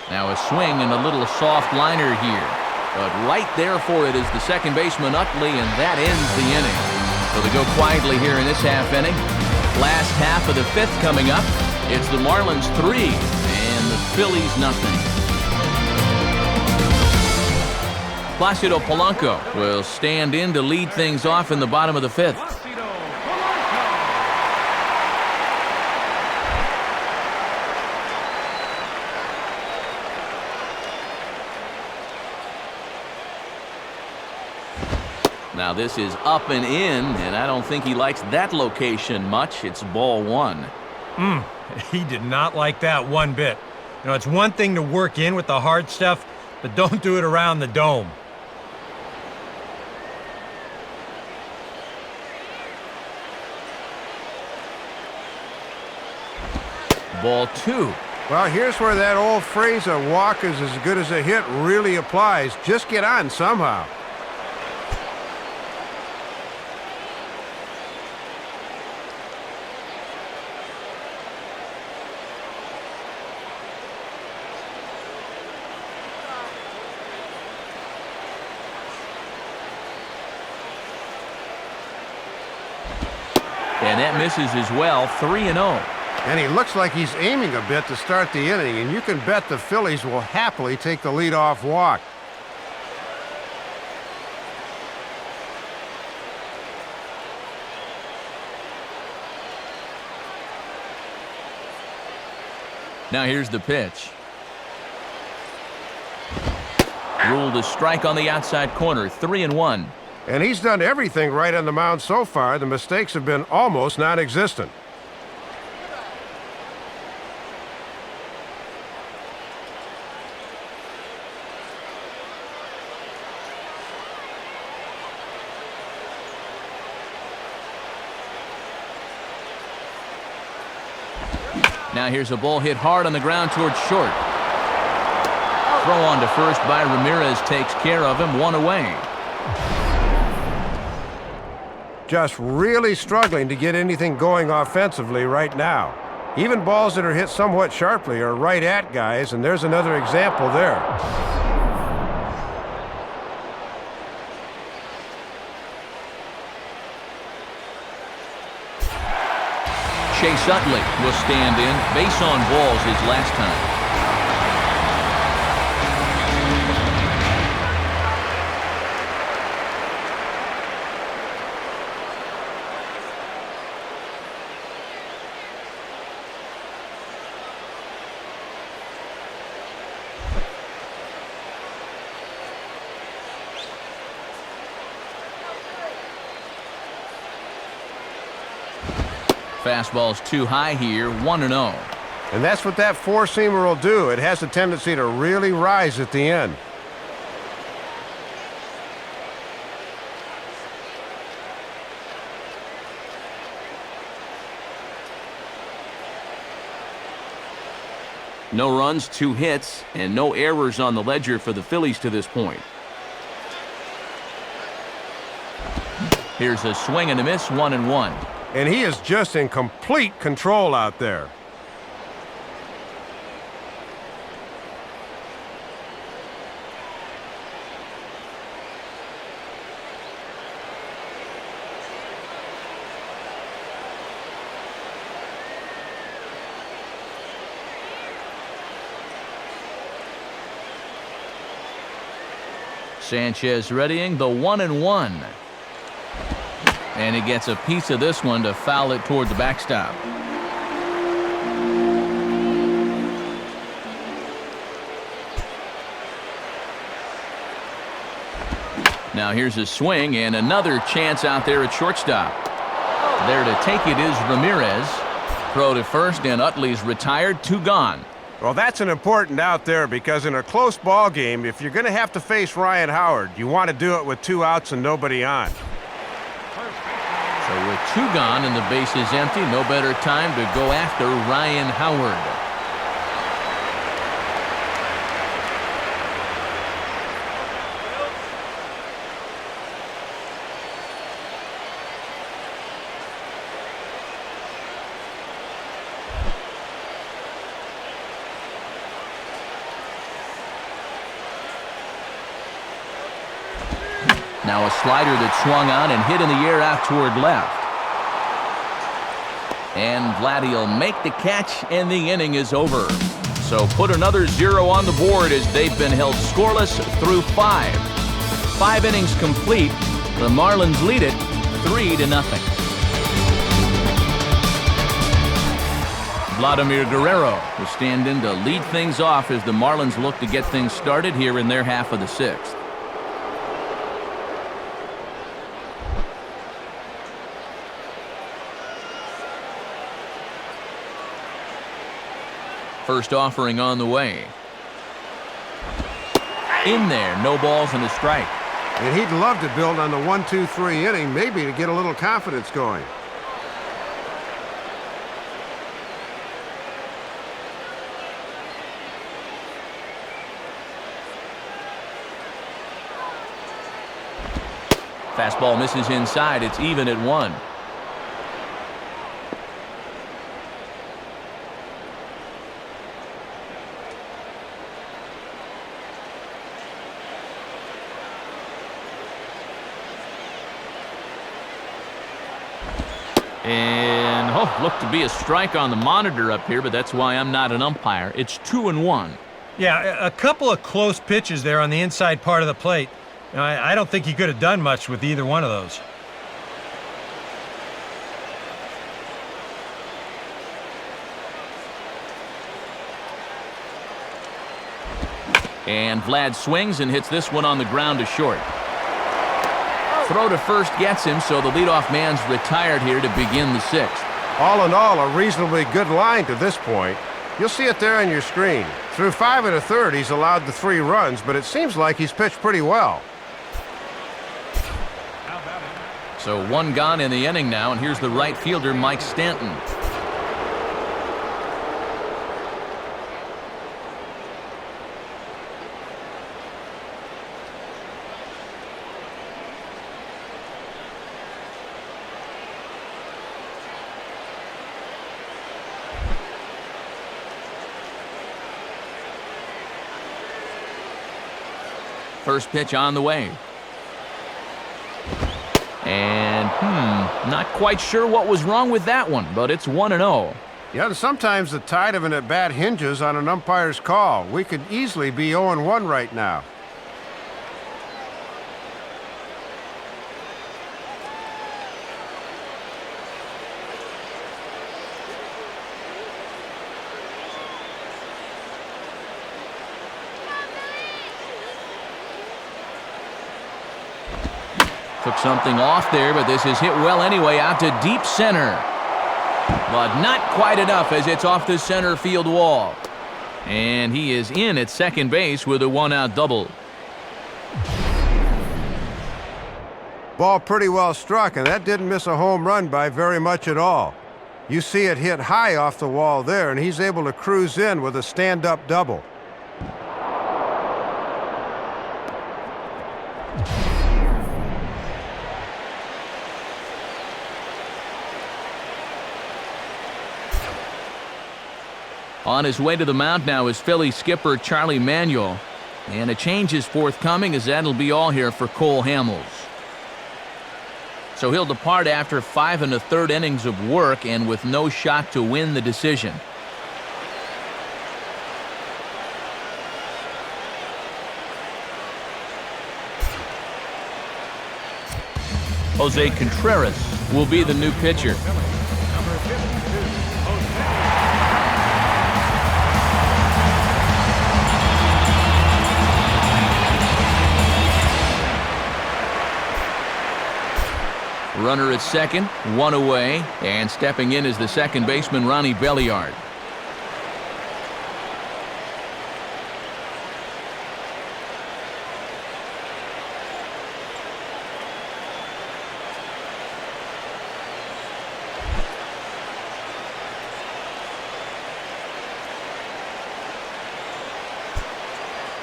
S1: Now a swing and a little soft liner here. But right there for it is the second baseman, Utley, and that ends the inning. So they go quietly here in this half inning. Last half of the fifth coming up. It's the Marlins 3 and the Phillies nothing. Placido Polanco will stand in to lead things off in the bottom of the fifth. Now this is up and in, and I don't think he likes that location much. It's ball 1.
S3: He did not like that one bit. You know, it's one thing to work in with the hard stuff, but don't do it around the dome.
S1: Ball 2.
S4: Well, here's where that old phrase, a walk is as good as a hit, really applies. Just get on somehow.
S1: And that misses as well. 3-0.
S4: And he looks like he's aiming a bit to start the inning, and you can bet the Phillies will happily take the leadoff walk.
S1: Now here's the pitch. Ruled a strike on the outside corner, 3-1.
S5: And he's done everything right on the mound so far. The mistakes have been almost non-existent.
S1: Now here's a ball hit hard on the ground towards short. Throw on to first by Ramirez takes care of him, 1 away.
S5: Just really struggling to get anything going offensively right now. Even balls that are hit somewhat sharply are right at guys, and there's another example there.
S1: Chase Utley will stand in. Base on balls his last time. Fastball's too high here, 1-0.
S5: And that's what that four-seamer will do. It has a tendency to really rise at the end.
S1: No runs, 2 hits, and no errors on the ledger for the Phillies to this point. Here's a swing and a miss, 1-1.
S5: And he is just in complete control out there.
S1: Sanchez readying the 1-1. And he gets a piece of this one to foul it toward the backstop. Now here's a swing and another chance out there at shortstop. There to take it is Ramirez. Throw to first and Utley's retired, 2 gone.
S5: Well, that's an important out there because in a close ball game, if you're going to have to face Ryan Howard, you want to do it with 2 outs and nobody on.
S1: So with 2 gone and the bases empty, no better time to go after Ryan Howard. Now a slider that swung on and hit in the air out toward left. And Vladdy will make the catch, and the inning is over. So put another 0 on the board as they've been held scoreless through 5. 5 innings complete. The Marlins lead it 3-0. Vladimir Guerrero will stand in to lead things off as the Marlins look to get things started here in their half of the 6th. First offering on the way. In there, no balls and a strike.
S5: And he'd love to build on the 1-2-3 inning, maybe to get a little confidence going.
S1: Fastball misses inside. It's even at 1. And, looked to be a strike on the monitor up here, but that's why I'm not an umpire. It's 2-1.
S3: Yeah, a couple of close pitches there on the inside part of the plate. You know, I don't think he could have done much with either one of those.
S1: And Vlad swings and hits this one on the ground to short. Throw to first gets him, so the leadoff man's retired here to begin the sixth.
S5: All in all, a reasonably good line to this point. You'll see it there on your screen. Through 5 1/3, he's allowed the 3 runs, but it seems like he's pitched pretty well.
S1: So 1 gone in the inning now, and here's the right fielder, Mike Stanton. First pitch on the way. And, not quite sure what was wrong with that one, but it's 1-0.
S5: Yeah, and sometimes the tide of an at-bat hinges on an umpire's call. We could easily be 0-1 right now.
S1: Took something off there, but this is hit well anyway, out to deep center. But not quite enough as it's off the center field wall. And he is in at second base with a 1-out double.
S5: Ball pretty well struck, and that didn't miss a home run by very much at all. You see it hit high off the wall there, and he's able to cruise in with a stand-up double.
S1: On his way to the mound now is Philly skipper Charlie Manuel. And a change is forthcoming, as that'll be all here for Cole Hamels. So he'll depart after 5 1/3 innings of work and with no shot to win the decision. Jose Contreras will be the new pitcher. Runner at second, 1 away, and stepping in is the second baseman, Ronnie Belliard.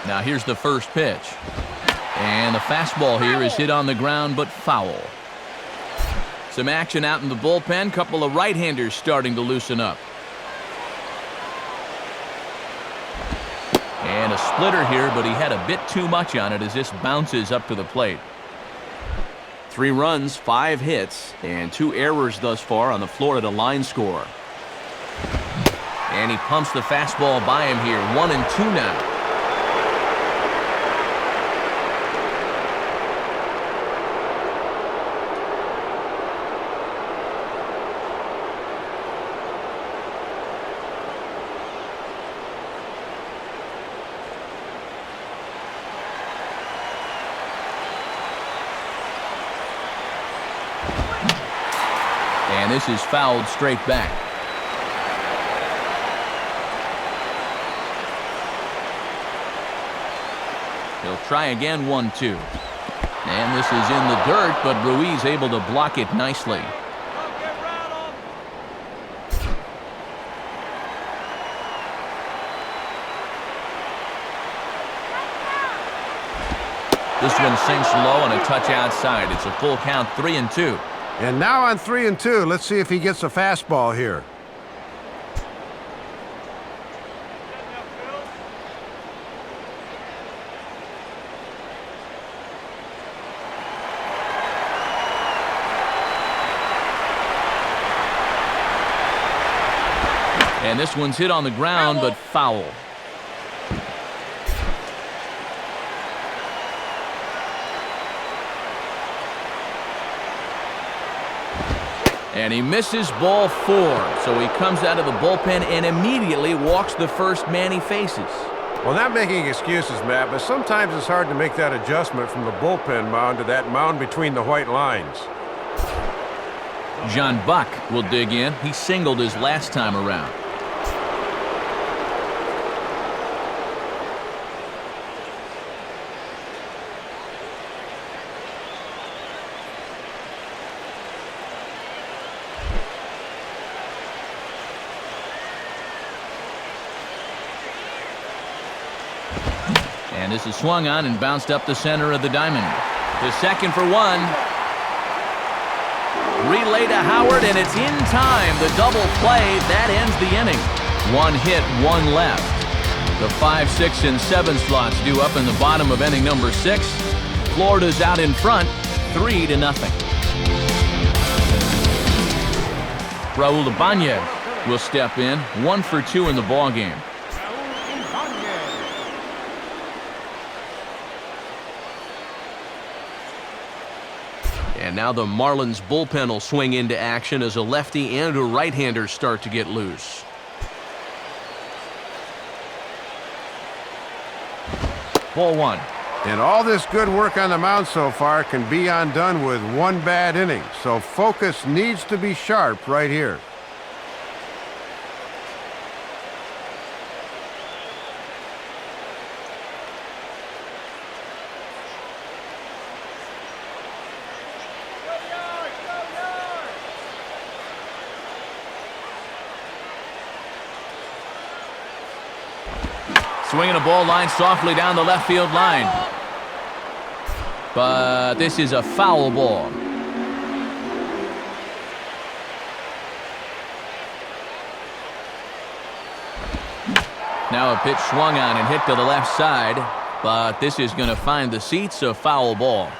S1: Now here's the first pitch. And the fastball here is hit on the ground, but foul. Some action out in the bullpen. Couple of right-handers starting to loosen up. And a splitter here, but he had a bit too much on it as this bounces up to the plate. 3 runs, 5 hits, and 2 errors thus far on the Florida line score. And he pumps the fastball by him here. 1-2 now. And this is fouled straight back. He'll try again, 1-2. And this is in the dirt, but Ruiz able to block it nicely. This one sinks low and a touch outside. It's a full count, 3-2.
S5: And now on 3-2, let's see if he gets a fastball here.
S1: And this one's hit on the ground, but foul. And he misses ball 4, so he comes out of the bullpen and immediately walks the first man he faces.
S5: Well, not making excuses, Matt, but sometimes it's hard to make that adjustment from the bullpen mound to that mound between the white lines.
S1: John Buck will dig in. He singled his last time around. And this is swung on and bounced up the center of the diamond. The second for one. Relay to Howard, and it's in time. The double play, that ends the inning. One hit, one left. The 5, 6, and 7 slots due up in the bottom of inning number 6. Florida's out in front, 3-0. Raul Ibanez will step in, 1 for 2 in the ballgame. And now the Marlins bullpen will swing into action as a lefty and a right-hander start to get loose. Ball 1.
S5: And all this good work on the mound so far can be undone with one bad inning. So focus needs to be sharp right here.
S1: Swinging a ball line softly down the left field line. But this is a foul ball. Now a pitch swung on and hit to the left side. But this is going to find the seats, a foul ball.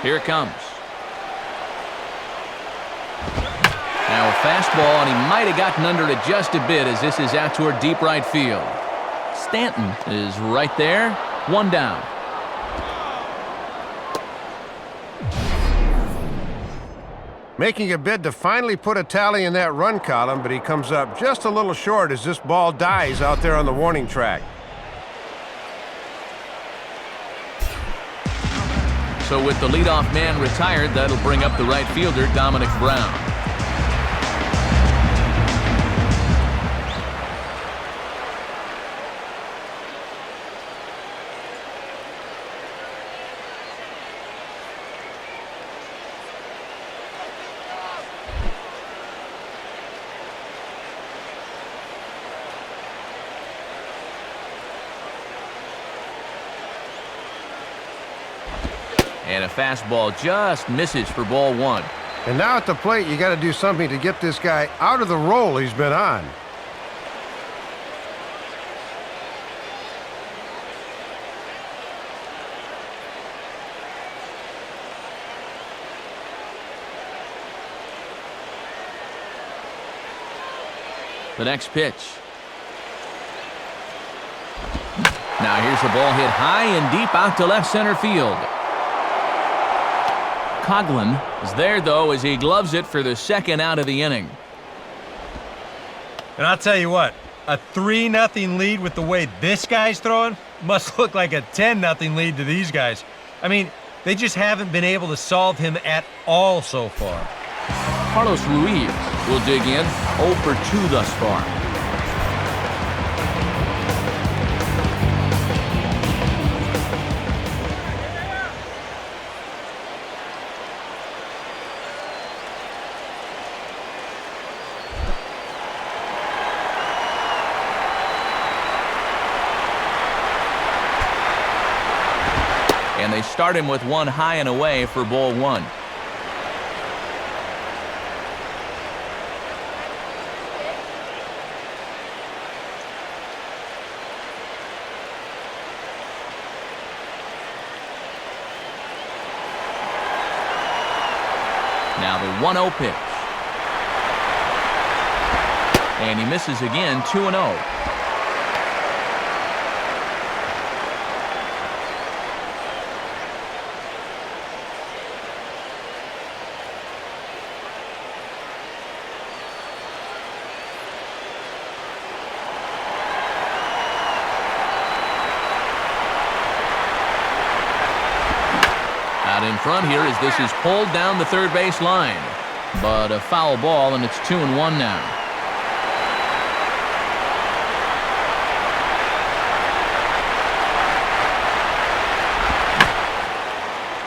S1: Here it comes. Now a fastball, and he might have gotten under it just a bit as this is out toward deep right field. Stanton is right there, 1 down.
S5: Making a bid to finally put a tally in that run column, but he comes up just a little short as this ball dies out there on the warning track.
S1: So with the leadoff man retired, that'll bring up the right fielder, Dominic Brown. And a fastball just misses for ball 1.
S5: And now at the plate, you got to do something to get this guy out of the role he's been on.
S1: The next pitch. Now here's the ball hit high and deep out to left center field. Coughlin is there, though, as he gloves it for the second out of the inning.
S3: And I'll tell you what, a 3-0 lead with the way this guy's throwing must look like a 10-0 lead to these guys. I mean, they just haven't been able to solve him at all so far.
S1: Carlos Ruiz will dig in, 0 for 2 thus far. And they start him with 1 high and away for ball 1. Now the 1-0 pitch. And he misses again, 2-0. front here as this is pulled down the third base line. But a foul ball, and it's 2-1 now.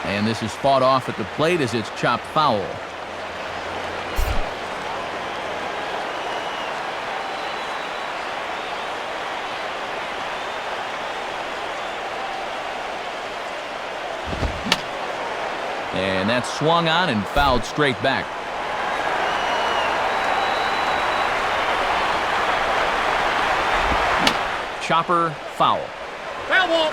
S1: And this is fought off at the plate as it's chopped foul. And that's swung on and fouled straight back. Chopper foul.
S6: Foul ball.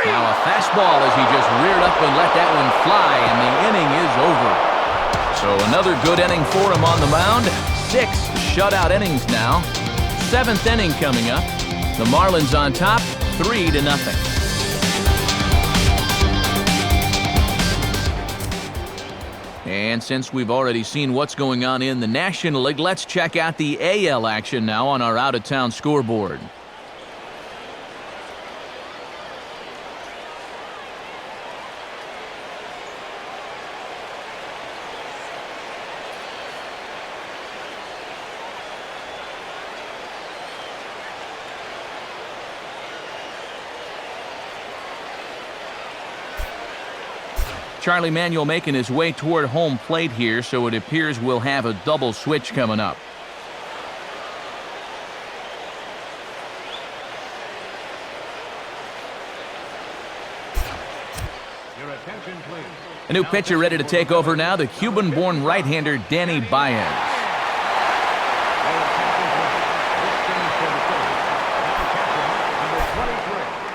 S1: Now a fastball as he just reared up and let that one fly, and the inning is over. So another good inning for him on the mound. 6 shutout innings now. 7th inning coming up. The Marlins on top, 3-0. And since we've already seen what's going on in the National League, let's check out the AL action now on our out-of-town scoreboard. Charlie Manuel making his way toward home plate here, so it appears we'll have a double switch coming up.
S2: Your attention, please.
S1: A new pitcher ready to take over now, the Cuban-born right-hander Danny Baez.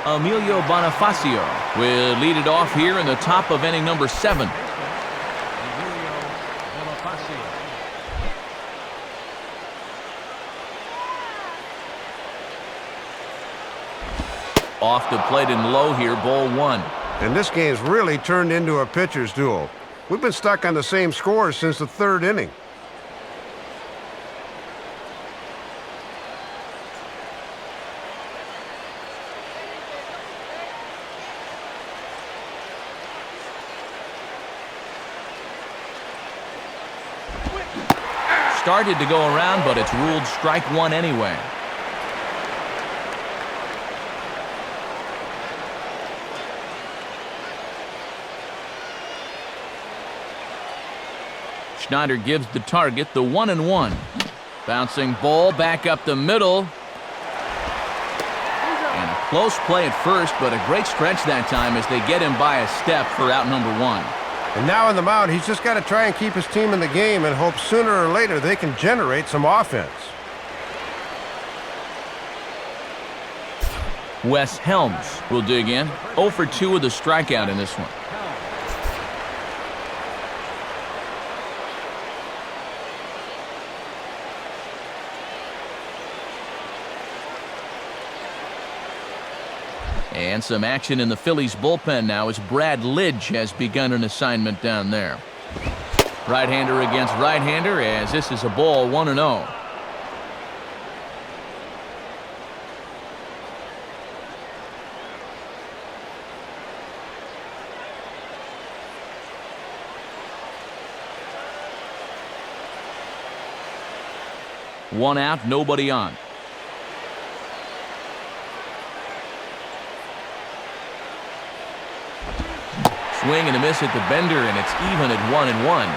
S1: Emilio Bonifacio will lead it off here in the top of inning number 7. Off the plate and low here, ball 1.
S5: And this game's really turned into a pitcher's duel. We've been stuck on the same score since the 3rd inning.
S1: Started to go around, but it's ruled strike 1 anyway. Schneider gives the target the 1-1. Bouncing ball back up the middle. And a close play at first, but a great stretch that time as they get him by a step for out number 1.
S5: And now on the mound, he's just got to try and keep his team in the game and hope sooner or later they can generate some offense.
S1: Wes Helms will dig in. 0 for 2 with a strikeout in this one. And some action in the Phillies bullpen now as Brad Lidge has begun an assignment down there. Right-hander against right-hander as this is a ball 1-0. One out, nobody on. Swing and a miss at the bender, and it's even at 1-1.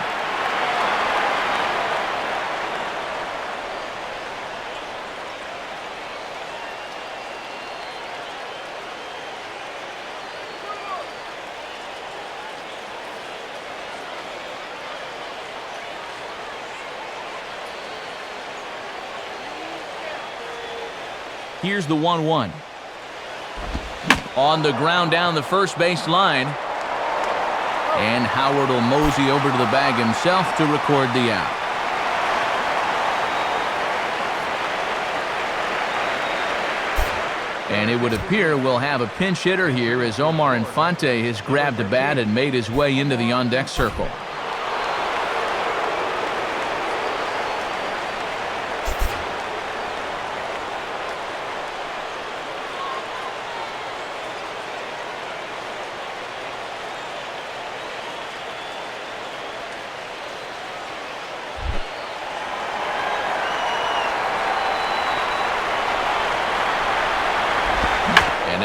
S1: Here's the 1-1. On the ground down the first base line. And Howard will mosey over to the bag himself to record the out. And it would appear we'll have a pinch hitter here as Omar Infante has grabbed a bat and made his way into the on-deck circle.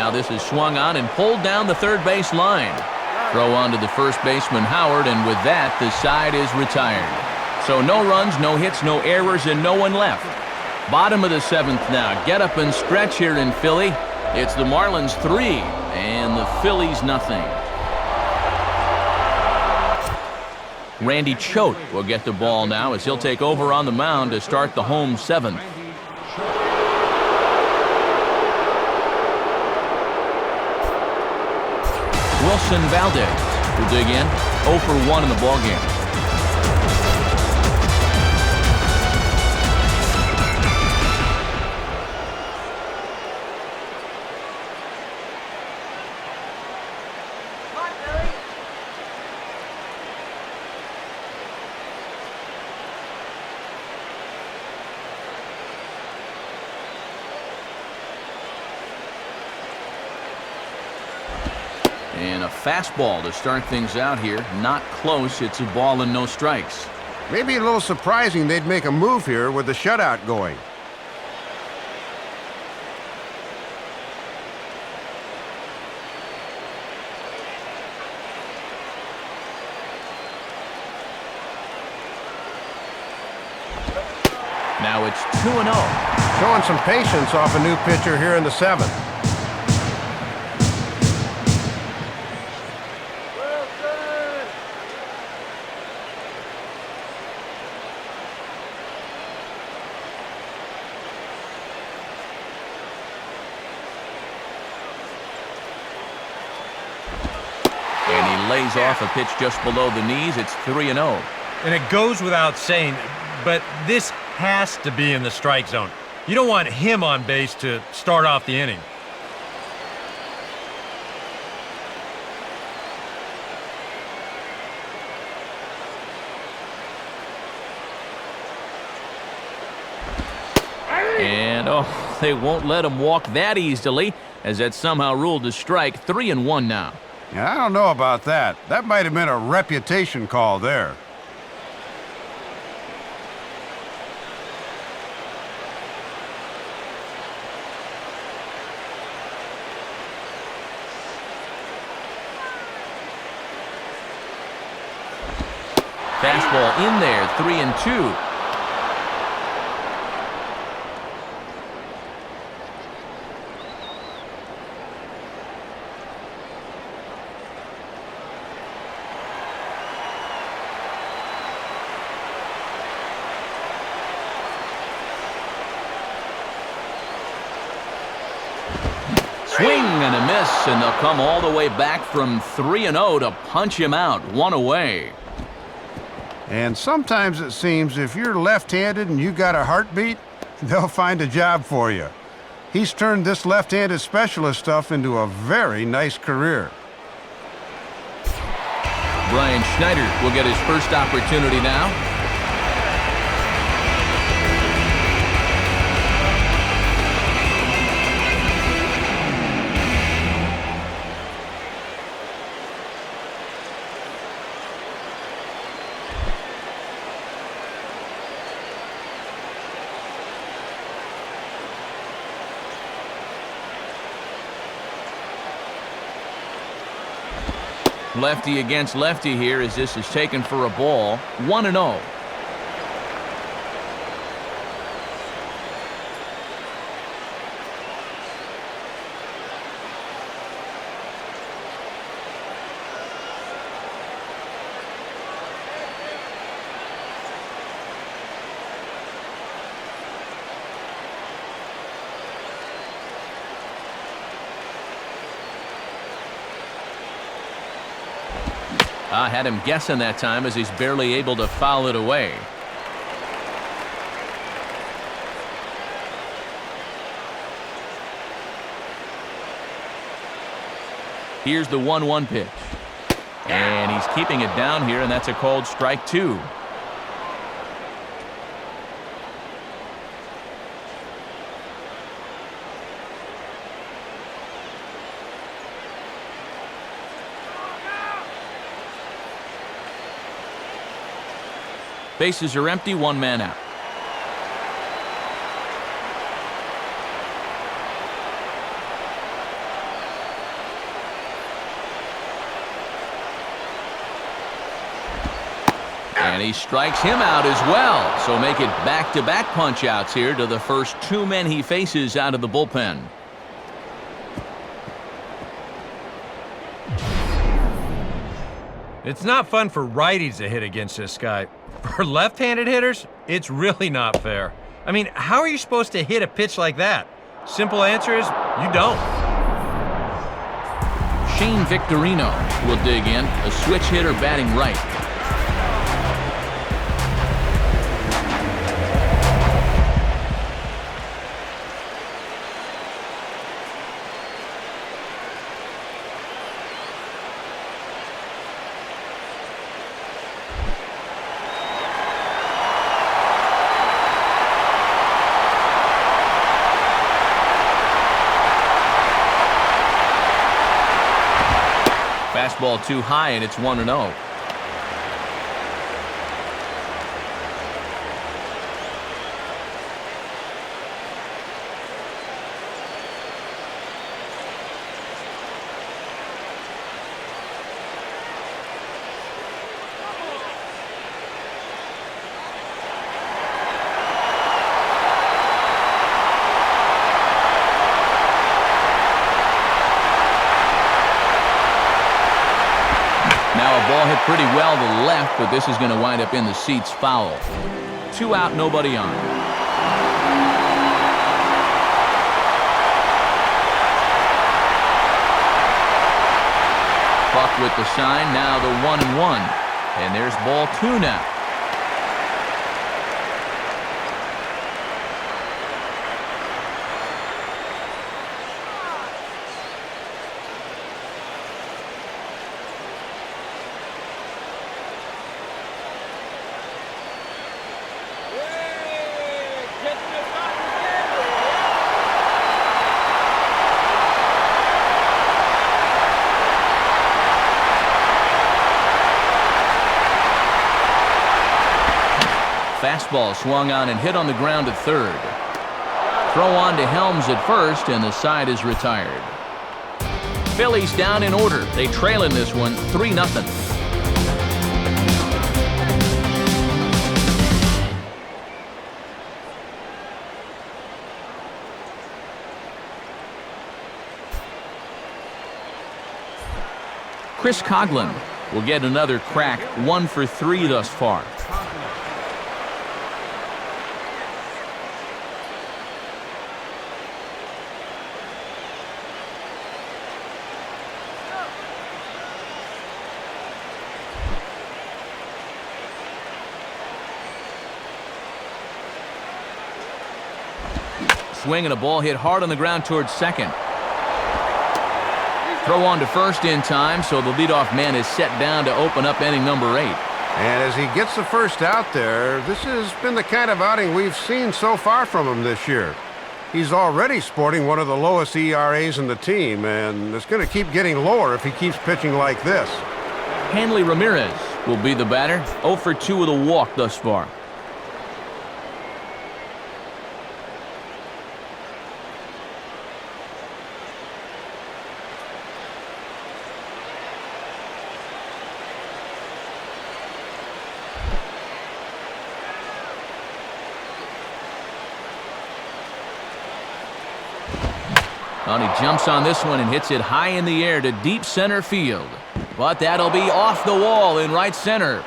S1: Now this is swung on and pulled down the third base line. Throw on to the first baseman, Howard, and with that, the side is retired. So no runs, no hits, no errors, and no one left. Bottom of the 7th now. Get up and stretch here in Philly. It's the Marlins 3 and the Phillies nothing. Randy Choate will get the ball now as he'll take over on the mound to start the home 7th. Wilson Valdez will dig in. 0 for 1 in the ballgame. And a fastball to start things out here. Not close. It's a ball and no strikes.
S5: Maybe a little surprising they'd make a move here with the shutout going.
S1: Now it's 2-0.
S5: Showing some patience off a new pitcher here in the 7th.
S1: Lays off a pitch just below the knees. It's 3-0.
S3: And it goes without saying, but this has to be in the strike zone. You don't want him on base to start off the inning.
S1: And, oh, they won't let him walk that easily, as that's somehow ruled a strike. 3-1 now.
S5: Yeah, I don't know about that. That might have been a reputation call there.
S1: Fastball in there, 3-2. Swing and a miss, and they'll come all the way back from 3-0 to punch him out. 1 away.
S5: And sometimes it seems if you're left-handed and you got a heartbeat, they'll find a job for you. He's turned this left-handed specialist stuff into a very nice career.
S1: Brian Schneider will get his first opportunity now. Lefty against lefty here as this is taken for a ball. 1-0. I had him guessing that time as he's barely able to foul it away. Here's the 1-1 pitch. And he's keeping it down here, and that's a called strike 2. Bases are empty, 1 man out. And he strikes him out as well. So make it back-to-back punch-outs here to the first two men he faces out of the bullpen.
S3: It's not fun for righties to hit against this guy. For left-handed hitters, it's really not fair. I mean, how are you supposed to hit a pitch like that? Simple answer is, you don't.
S1: Shane Victorino will dig in, a switch hitter batting right. Fastball too high, and it's 1-0. Ball hit pretty well to left, but this is going to wind up in the seats foul. 2 out, nobody on. Buck with the sign, now the 1-1. And there's ball 2 now. Fastball swung on and hit on the ground at third. Throw on to Helms at first, and the side is retired. Phillies down in order. They trail in this one 3-0. Chris Coughlin will get another crack, 1 for 3 thus far. Swing and a ball hit hard on the ground towards second. Throw on to first in time, so the leadoff man is set down to open up inning number 8.
S5: And as he gets the first out there, this has been the kind of outing we've seen so far from him this year. He's already sporting one of the lowest ERAs in the team, and it's going to keep getting lower if he keeps pitching like this.
S1: Hanley Ramirez will be the batter, 0 for 2 with a walk thus far. And he jumps on this one and hits it high in the air to deep center field. But that'll be off the wall in right center.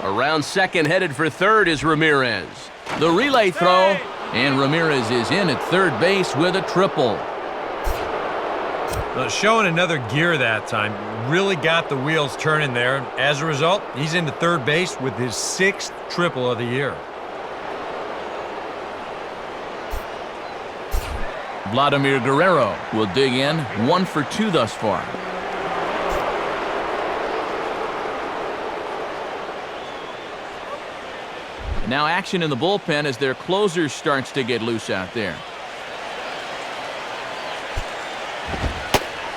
S1: Around second, headed for third is Ramirez. The relay throw, and Ramirez is in at third base with a triple.
S3: Showing another gear that time. Really got the wheels turning there. As a result, he's into third base with his 6th triple of the year.
S1: Vladimir Guerrero will dig in, 1 for 2 thus far. Now action in the bullpen as their closer starts to get loose out there.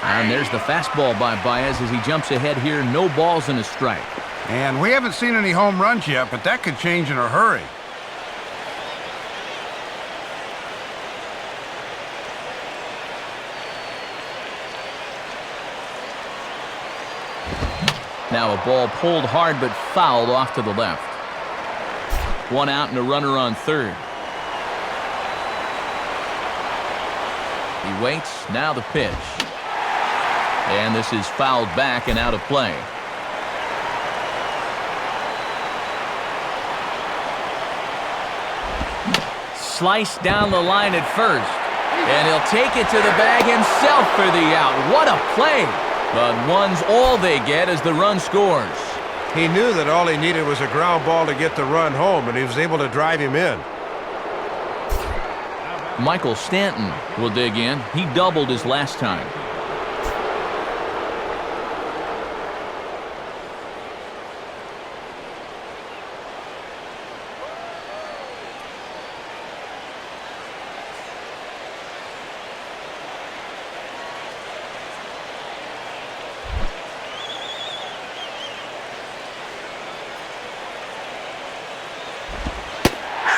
S1: And there's the fastball by Baez as he jumps ahead here. No balls and a strike.
S5: And we haven't seen any home runs yet, but that could change in a hurry.
S1: Now a ball pulled hard but fouled off to the left. One out and a runner on third. He waits. Now the pitch. And this is fouled back and out of play. Sliced down the line at first. And he'll take it to the bag himself for the out. What a play! But one's all they get as the run scores.
S5: He knew that all he needed was a ground ball to get the run home, and he was able to drive him in.
S1: Michael Stanton will dig in. He doubled his last time.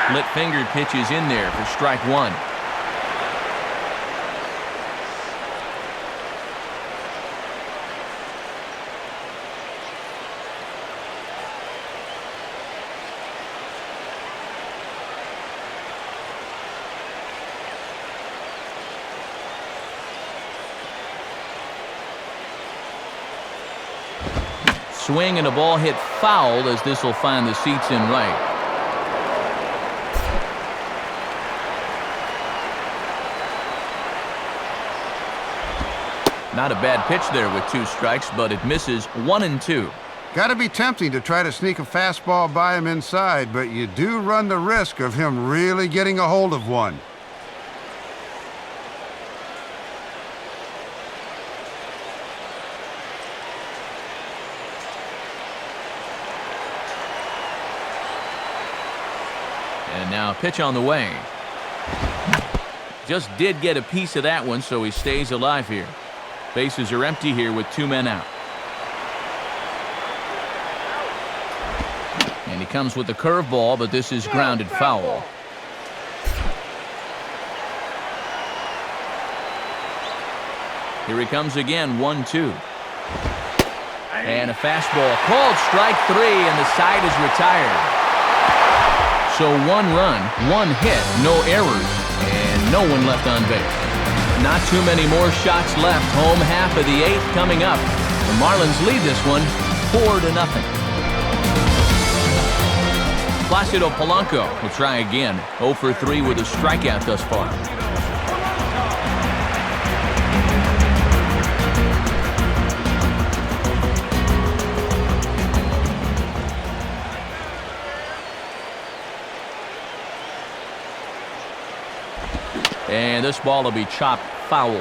S1: Split-fingered pitches in there for strike one. Swing and a ball hit foul as this will find the seats in right. Not a bad pitch there with 2 strikes, but it misses 1-2.
S5: Got to be tempting to try to sneak a fastball by him inside, but you do run the risk of him really getting a hold of one.
S1: And now a pitch on the way. Just did get a piece of that one, so he stays alive here. Bases are empty here with 2 men out. And he comes with the curveball, but this is grounded foul. Here he comes again, 1-2. And a fastball called strike 3, and the side is retired. So 1 run, 1 hit, no errors, and no one left on base. Not too many more shots left. Home half of the 8th coming up. The Marlins lead this one 4-0. Placido Polanco will try again. 0 for 3 with a strikeout thus far. And this ball will be chopped foul.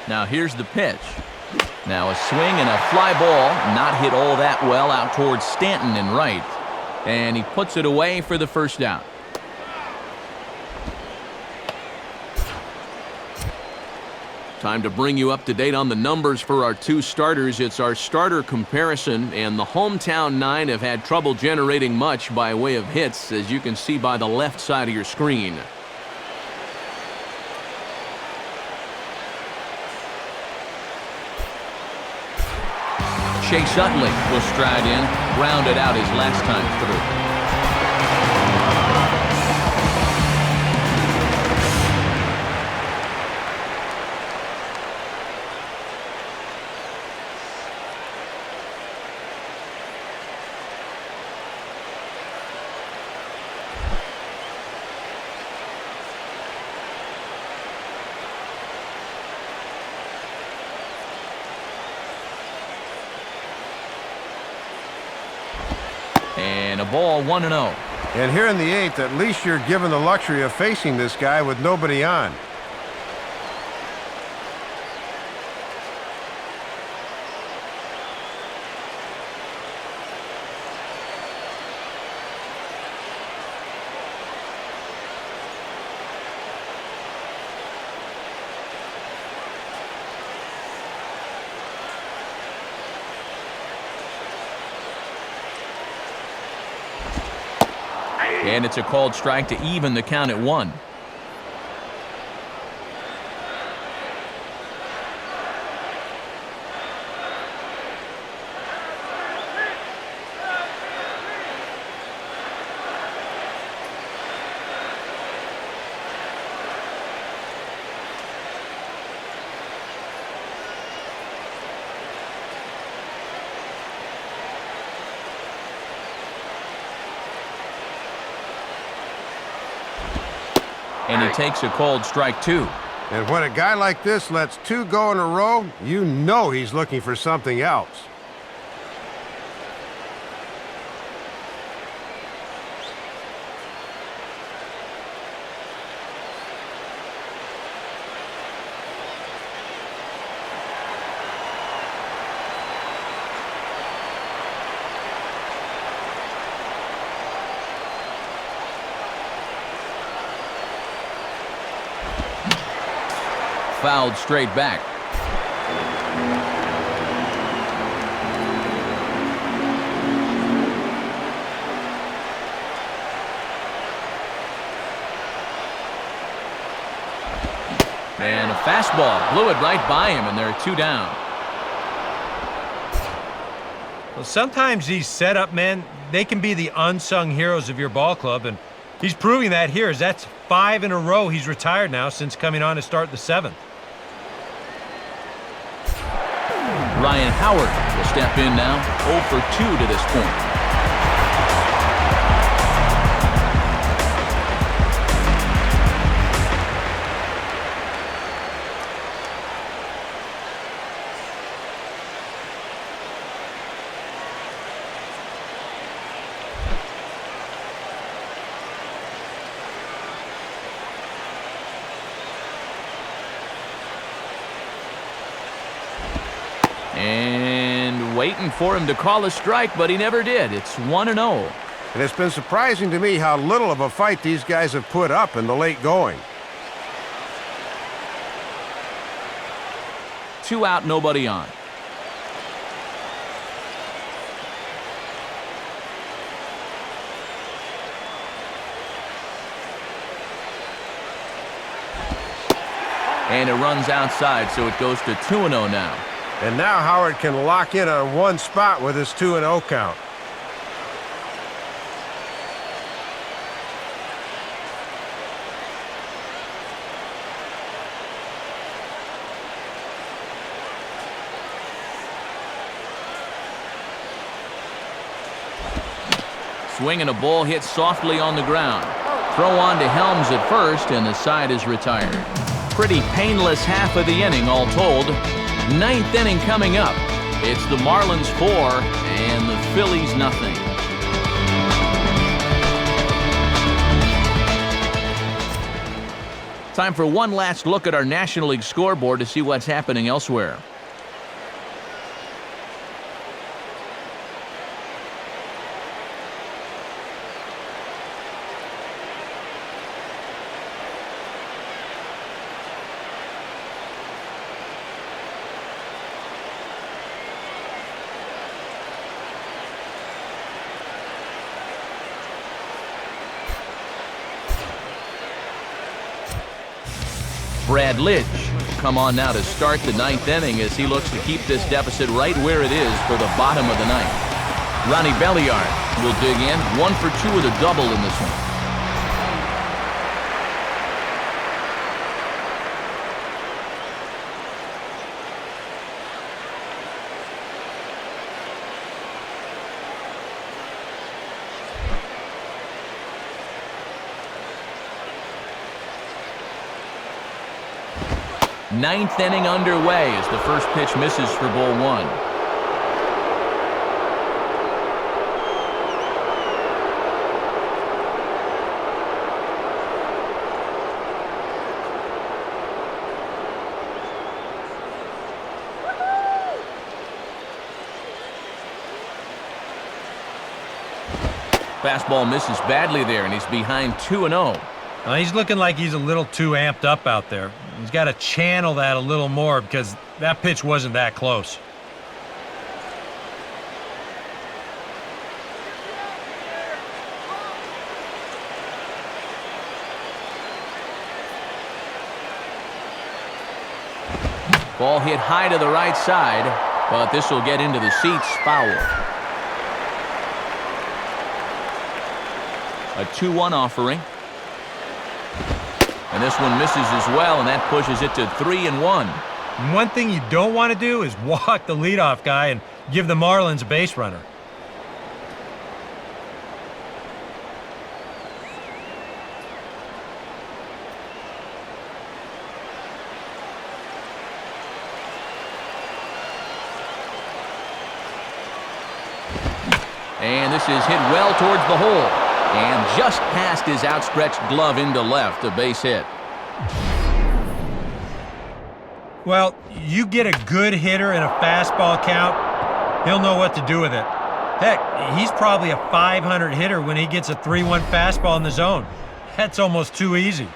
S1: Now here's the pitch. Now a swing and a fly ball, not hit all that well out towards Stanton in right. And he puts it away for the first out. Time to bring you up to date on the numbers for our 2 starters. It's our starter comparison, and the hometown 9 have had trouble generating much by way of hits, as you can see by the left side of your screen. Chase Utley will stride in, grounded out his last time through. And a ball, 1-0.
S5: And here in the 8th, at least you're given the luxury of facing this guy with nobody on.
S1: And it's a called strike to even the count at 1. And he takes a called strike 2.
S5: And when a guy like this lets 2 go in a row, you know he's looking for something else.
S1: Fouled straight back. And a fastball blew it right by him, and they're 2 down.
S3: Well, sometimes these setup men, they can be the unsung heroes of your ball club, and he's proving that here, as that's 5 in a row he's retired now since coming on to start the 7th.
S1: Ryan Howard will step in now, 0 for 2 to this point. And waiting for him to call a strike, but he never did. It's 1-0.
S5: And it's been surprising to me how little of a fight these guys have put up in the late going.
S1: 2 out, nobody on. And it runs outside, so it goes to 2-0 now.
S5: And now Howard can lock in on one spot with his 2-0 count.
S1: Swinging a ball hit softly on the ground. Throw on to Helms at first, and the side is retired. Pretty painless half of the inning, all told. 9th inning coming up. It's the Marlins 4 and the Phillies nothing. Time for one last look at our National League scoreboard to see what's happening elsewhere. Brad Lidge will come on now to start the 9th inning as he looks to keep this deficit right where it is for the bottom of the 9th. Ronnie Belliard will dig in, 1 for 2 with a double in this one. Ninth inning underway as the first pitch misses for ball 1. Fastball misses badly there, and he's behind 2-0.
S3: He's looking like he's a little too amped up out there. He's got to channel that a little more because that pitch wasn't that close.
S1: Ball hit high to the right side, but this will get into the seats. Foul. A 2-1 offering. And this one misses as well, and that pushes it to 3-1.
S3: And one thing you don't want to do is walk the leadoff guy and give the Marlins a base runner.
S1: And this is hit well towards the hole. And just past his outstretched glove into left, a base hit.
S3: Well, you get a good hitter in a fastball count, he'll know what to do with it. Heck, he's probably a .500 hitter when he gets a 3-1 fastball in the zone. That's almost too easy.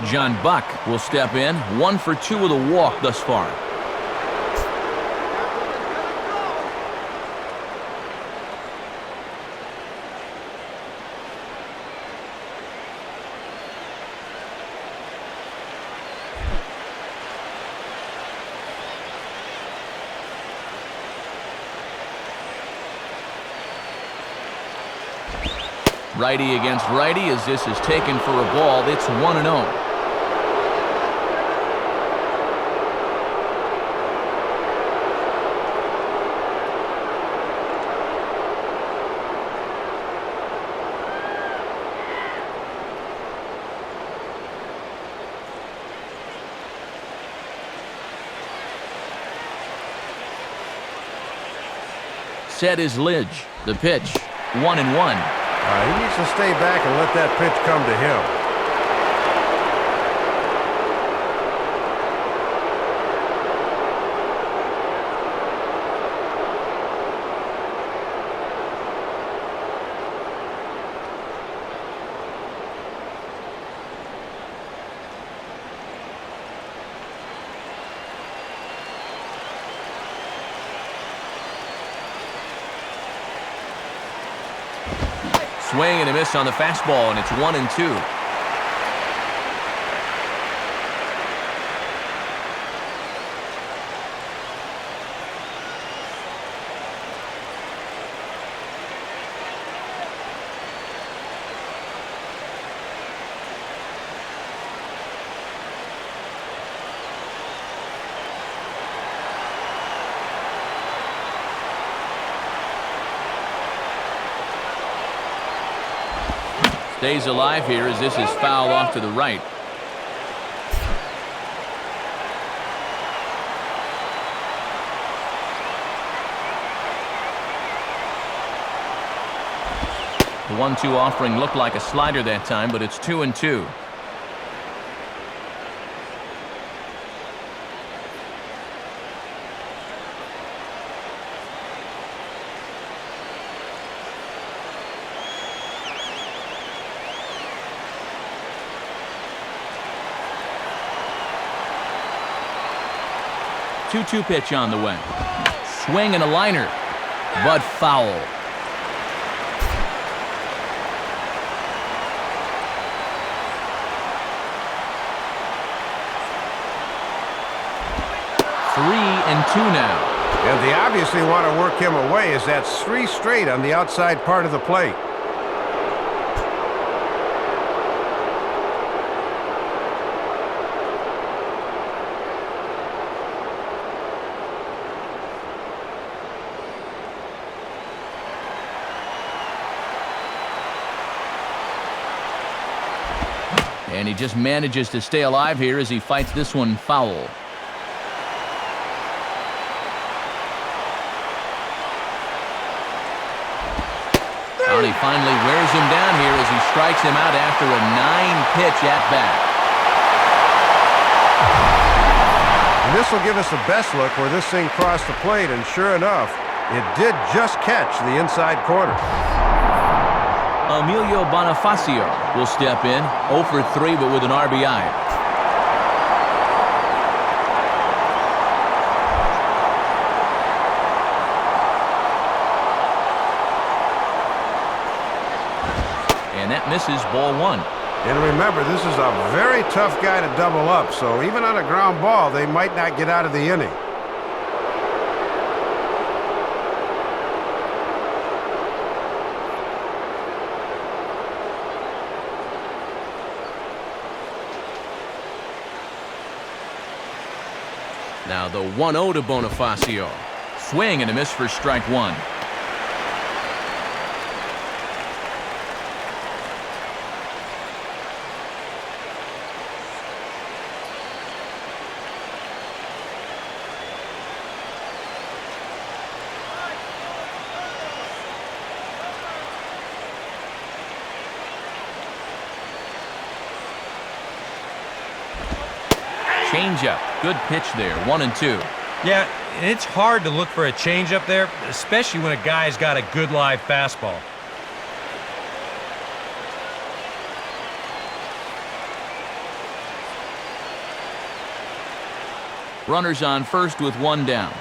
S1: John Buck will step in, 1 for 2 with a walk thus far. Righty against righty as this is taken for a ball. It's 1-0. Set is Lidge. The pitch, 1-1.
S4: He needs to stay back and let that pitch come to him.
S1: Swing and a miss on the fastball, and it's 1-2. Stays alive here as this is fouled off to the right. The 1-2 offering looked like a slider that time, but it's 2-2. Two-two pitch on the way. Swing and a liner, but foul. Three and two now.
S4: And they obviously want to work him away as that's 3 straight on the outside part of the plate.
S1: And he just manages to stay alive here as he fights this one foul. And he finally wears him down here as he strikes him out after a 9-pitch at-bat.
S4: And this will give us the best look where this thing crossed the plate, and sure enough, it did just catch the inside corner.
S1: Emilio Bonifacio will step in, 0 for 3, but with an RBI. And that misses, ball 1.
S5: And remember, this is a very tough guy to double up, so even on a ground ball, they might not get out of the inning.
S1: Now the 1-0 to Bonifacio. Swing and a miss for strike one. Changeup. Good pitch there. 1-2.
S3: Yeah, it's hard to look for a changeup there, especially when a guy's got a good live fastball.
S1: Runners on first with one down.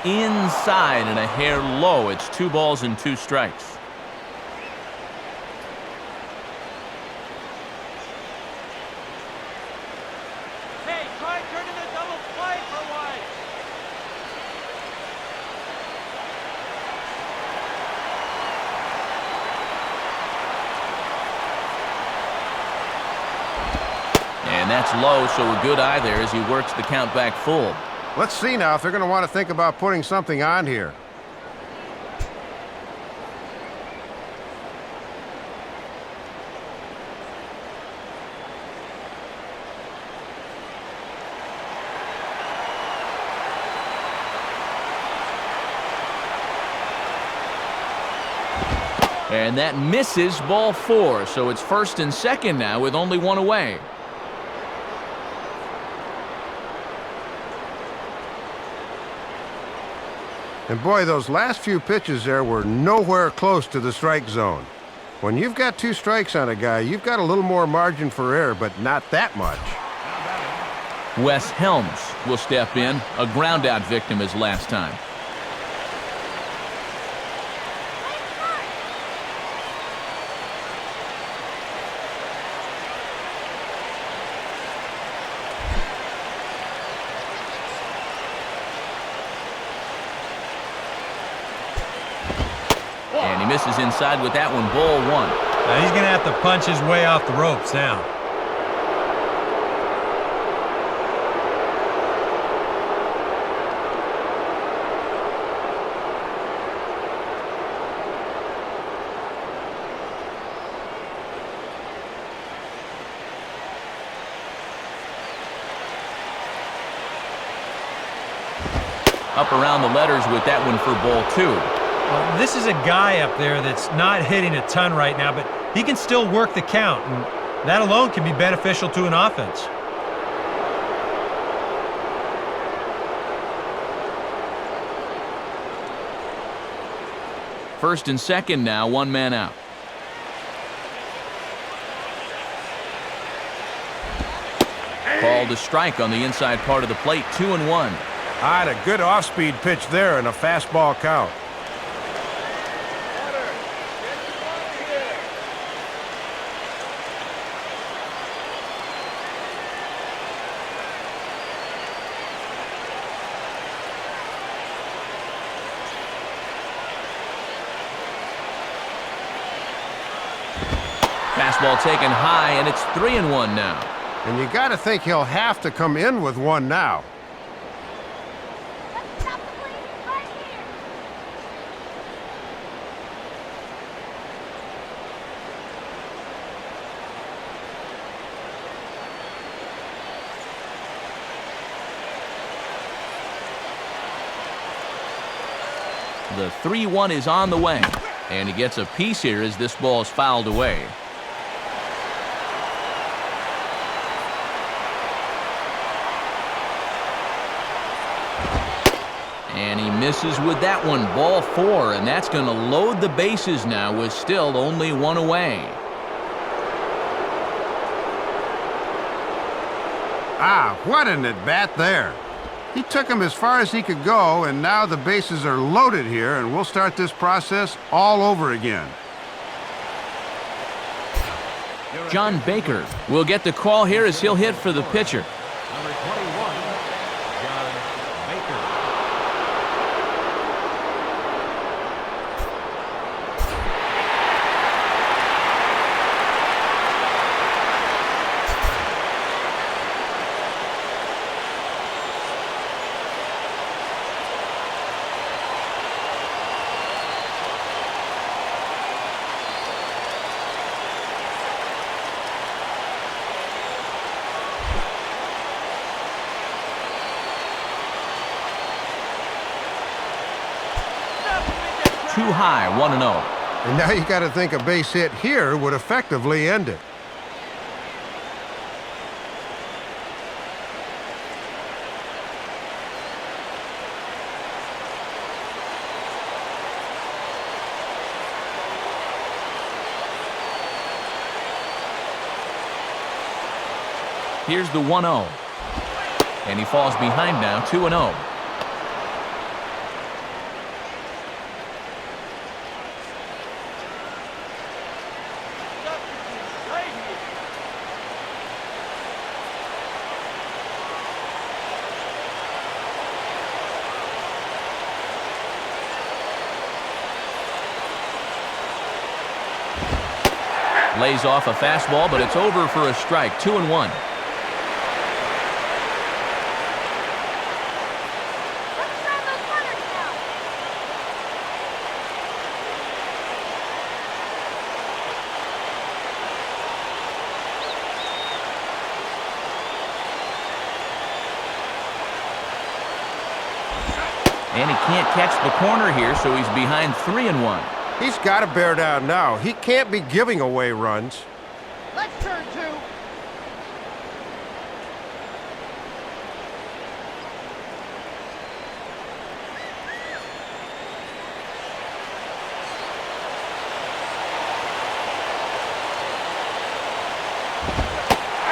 S1: Inside and a hair low. It's 2 balls and 2 strikes. And that's low, so a good eye there as he works the count back full.
S5: Let's see now if they're going to want to think about putting something on here.
S1: And that misses, ball 4, so it's first and second now with only one away.
S5: And boy, those last few pitches there were nowhere close to the strike zone. When you've got 2 strikes on a guy, you've got a little more margin for error, but not that much.
S1: Wes Helms will step in, a ground-out victim as last time. And he misses inside with that one, ball 1.
S3: Now he's going to have to punch his way off the ropes now.
S1: Up around the letters with that one for ball 2.
S3: Well, this is a guy up there that's not hitting a ton right now, but he can still work the count, and that alone can be beneficial to an offense.
S1: First and second now, 1 man out. Called a strike on the inside part of the plate, 2-1.
S5: I had a good off-speed pitch there and a fastball count.
S1: Fastball taken high, and it's 3-1 now.
S5: And you got to think he'll have to come in with one now.
S1: The 3-1 is on the way, and he gets a piece here as this ball is fouled away. And he misses with that one, ball 4, and that's going to load the bases now with still only 1 away.
S5: Ah, what an at-bat there. He took him as far as he could go, and now the bases are loaded here, and we'll start this process all over again.
S1: John Baker will get the call here as he'll hit for the pitcher.
S2: Number 21, John Baker.
S1: Too high, 1-0.
S5: And now you got to think a base hit here would effectively end it.
S1: Here's the 1-0. And he falls behind now, 2-0. Lays off a fastball, but it's over for a strike, 2-1. And he can't catch the corner here, so he's behind 3-1.
S5: He's got to bear down now. He can't be giving away runs.
S6: Let's turn two.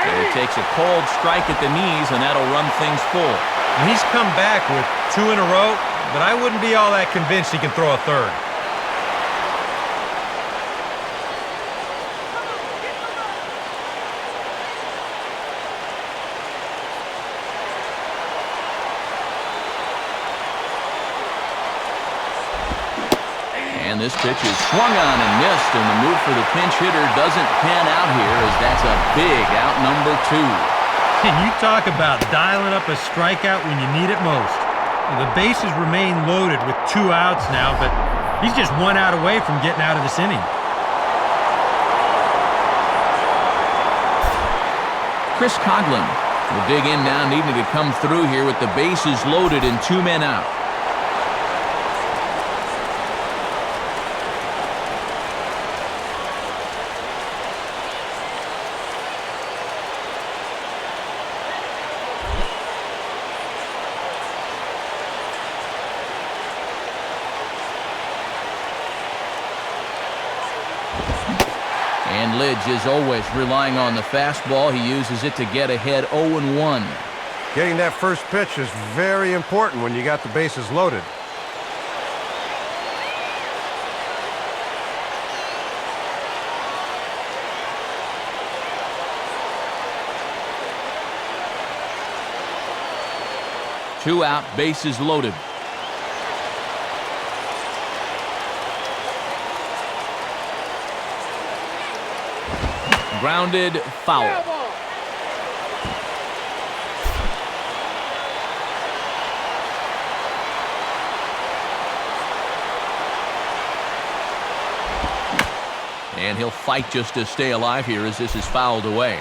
S1: And he takes a cold strike at the knees, and that'll run things full.
S3: He's come back with 2 in a row, but I wouldn't be all that convinced he can throw a third.
S1: And this pitch is swung on and missed, and the move for the pinch hitter doesn't pan out here, as that's a big out, number 2.
S3: And you talk about dialing up a strikeout when you need it most. The bases remain loaded with 2 outs now, but he's just 1 out away from getting out of this inning.
S1: Chris Coughlin will dig in now, needing to come through here with the bases loaded and 2 men out. And Lidge is always relying on the fastball. He uses it to get ahead 0-1.
S5: Getting that first pitch is very important when you got the bases loaded.
S1: Two out, bases loaded. Grounded, foul. And he'll fight just to stay alive here as this is fouled away.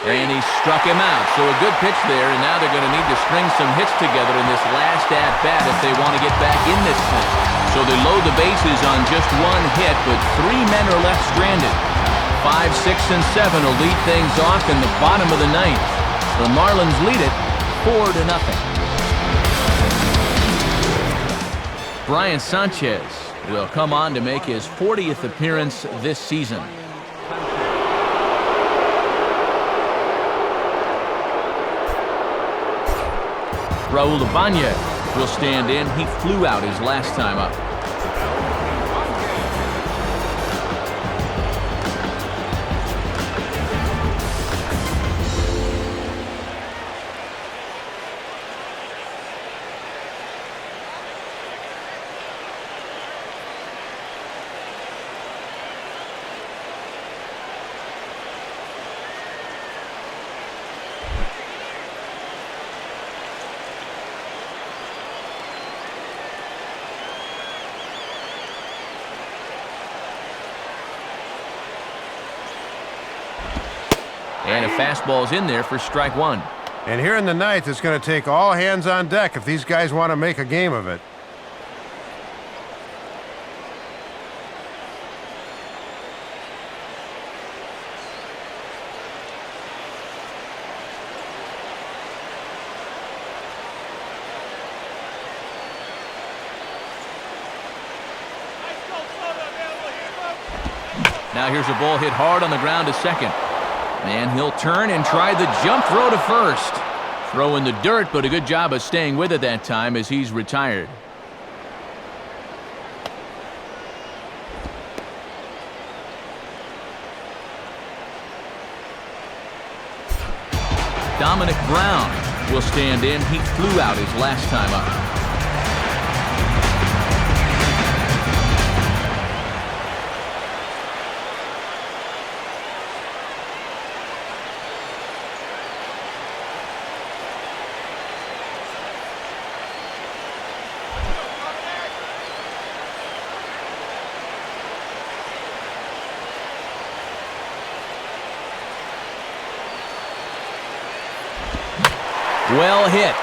S1: And he struck him out. So a good pitch there, and now they're going to need to string some hits together in this last at-bat if they want to get back in this thing. So they load the bases on just 1 hit, but 3 men are left stranded. 5, 6, and 7 will lead things off in the bottom of the 9th. The Marlins lead it 4-0. Brian Sanchez will come on to make his 40th appearance this season. Raul Ibanez will stand in. He flew out his last time up. And a fastball's in there for strike one.
S5: And here in the ninth, it's going to take all hands on deck if these guys want to make a game of it.
S1: Now here's a ball hit hard on the ground to second. And he'll turn and try the jump throw to first. Throw in the dirt, but a good job of staying with it that time as he's retired. Dominic Brown will stand in. He flew out his last time up. Well hit.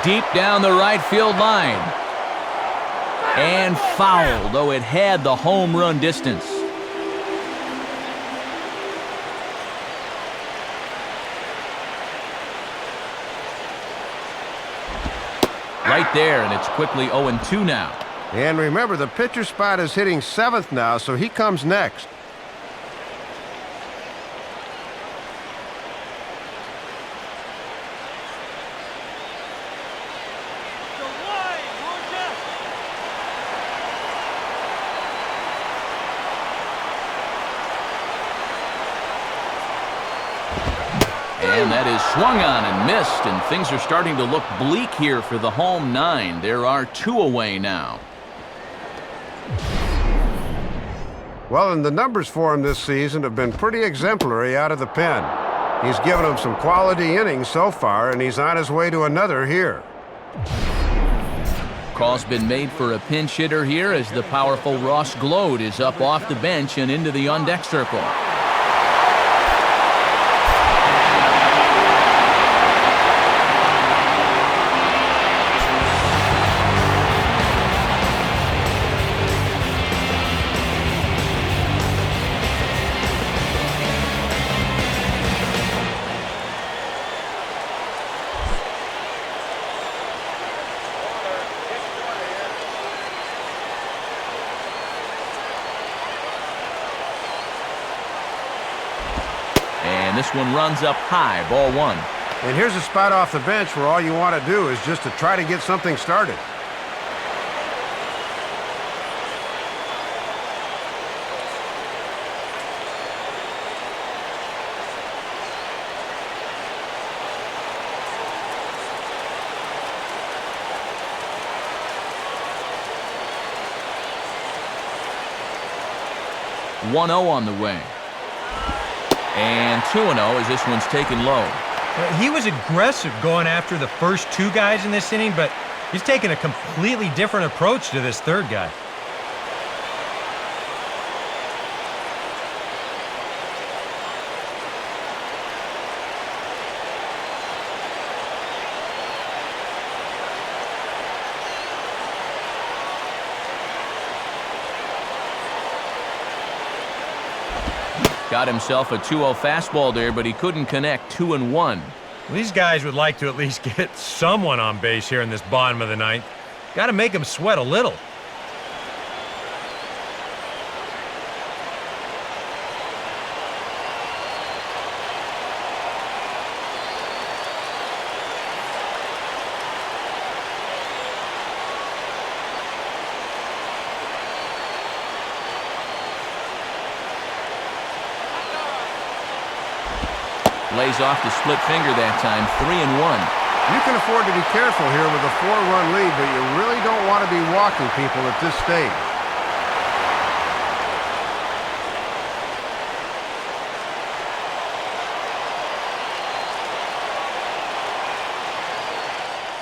S1: Deep down the right field line. And foul, though it had the home run distance. Right there, and it's quickly 0-2 now.
S5: And remember, the pitcher spot is hitting 7th now, so he comes next.
S1: And that is swung on and missed, and things are starting to look bleak here for the home 9. There are 2 away now.
S5: Well, and the numbers for him this season have been pretty exemplary out of the pen. He's given them some quality innings so far, and he's on his way to another here.
S1: Call's been made for a pinch hitter here as the powerful Ross Glode is up off the bench and into the on-deck circle. And this one runs up high, ball 1.
S5: And here's a spot off the bench where all you want to do is just to try to get something started.
S1: .1-0 on the way. And 2-0 as this one's taken low.
S3: He was aggressive going after the first 2 guys in this inning, but he's taken a completely different approach to this 3rd guy.
S1: Got himself a 2-0 fastball there, but he couldn't connect. 2-1.
S3: Well, these guys would like to at least get someone on base here in this bottom of the ninth. Got to make them sweat a little.
S1: Lays off the split finger that time, 3-1.
S5: You can afford to be careful here with a 4-run lead, but you really don't want to be walking people at this stage.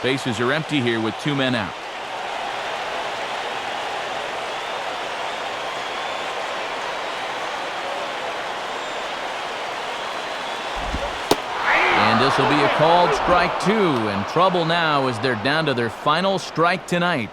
S1: Bases are empty here with 2 men out. And this will be a called strike 2, and trouble now as they're down to their final strike tonight.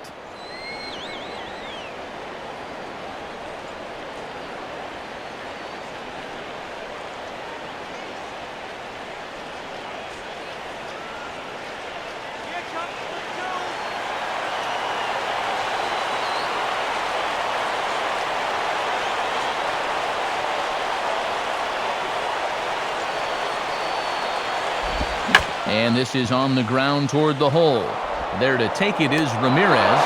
S1: And this is on the ground toward the hole. There to take it is Ramirez.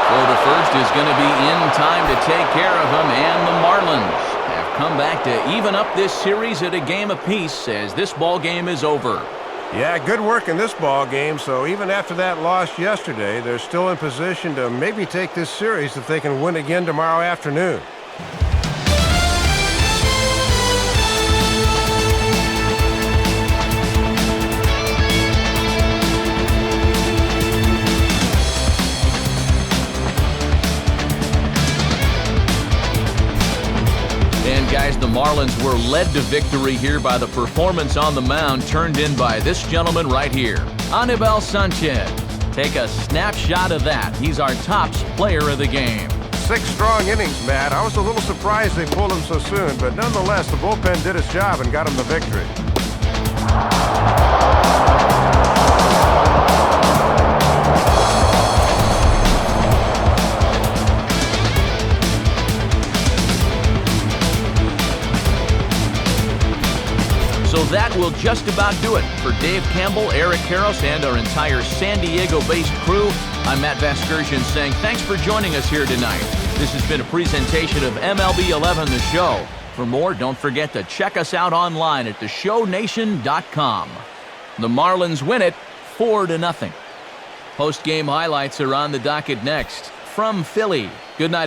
S1: For the first is going to be in time to take care of him, and the Marlins have come back to even up this series at a game apiece as this ball game is over.
S5: Yeah, good work in this ball game, so even after that loss yesterday, they're still in position to maybe take this series if they can win again tomorrow afternoon.
S1: Guys, the Marlins were led to victory here by the performance on the mound turned in by this gentleman right here, Anibal Sanchez. Take a snapshot of that. He's our top player of the game.
S5: 6 strong innings, Matt. I was a little surprised they pulled him so soon, but nonetheless, the bullpen did its job and got him the victory.
S1: So that will just about do it. For Dave Campbell, Eric Karros, and our entire San Diego-based crew, I'm Matt Vasgersian saying thanks for joining us here tonight. This has been a presentation of MLB 11 The Show. For more, don't forget to check us out online at theshownation.com. The Marlins win it 4-0. Post-game highlights are on the docket next. From Philly, good night, everyone.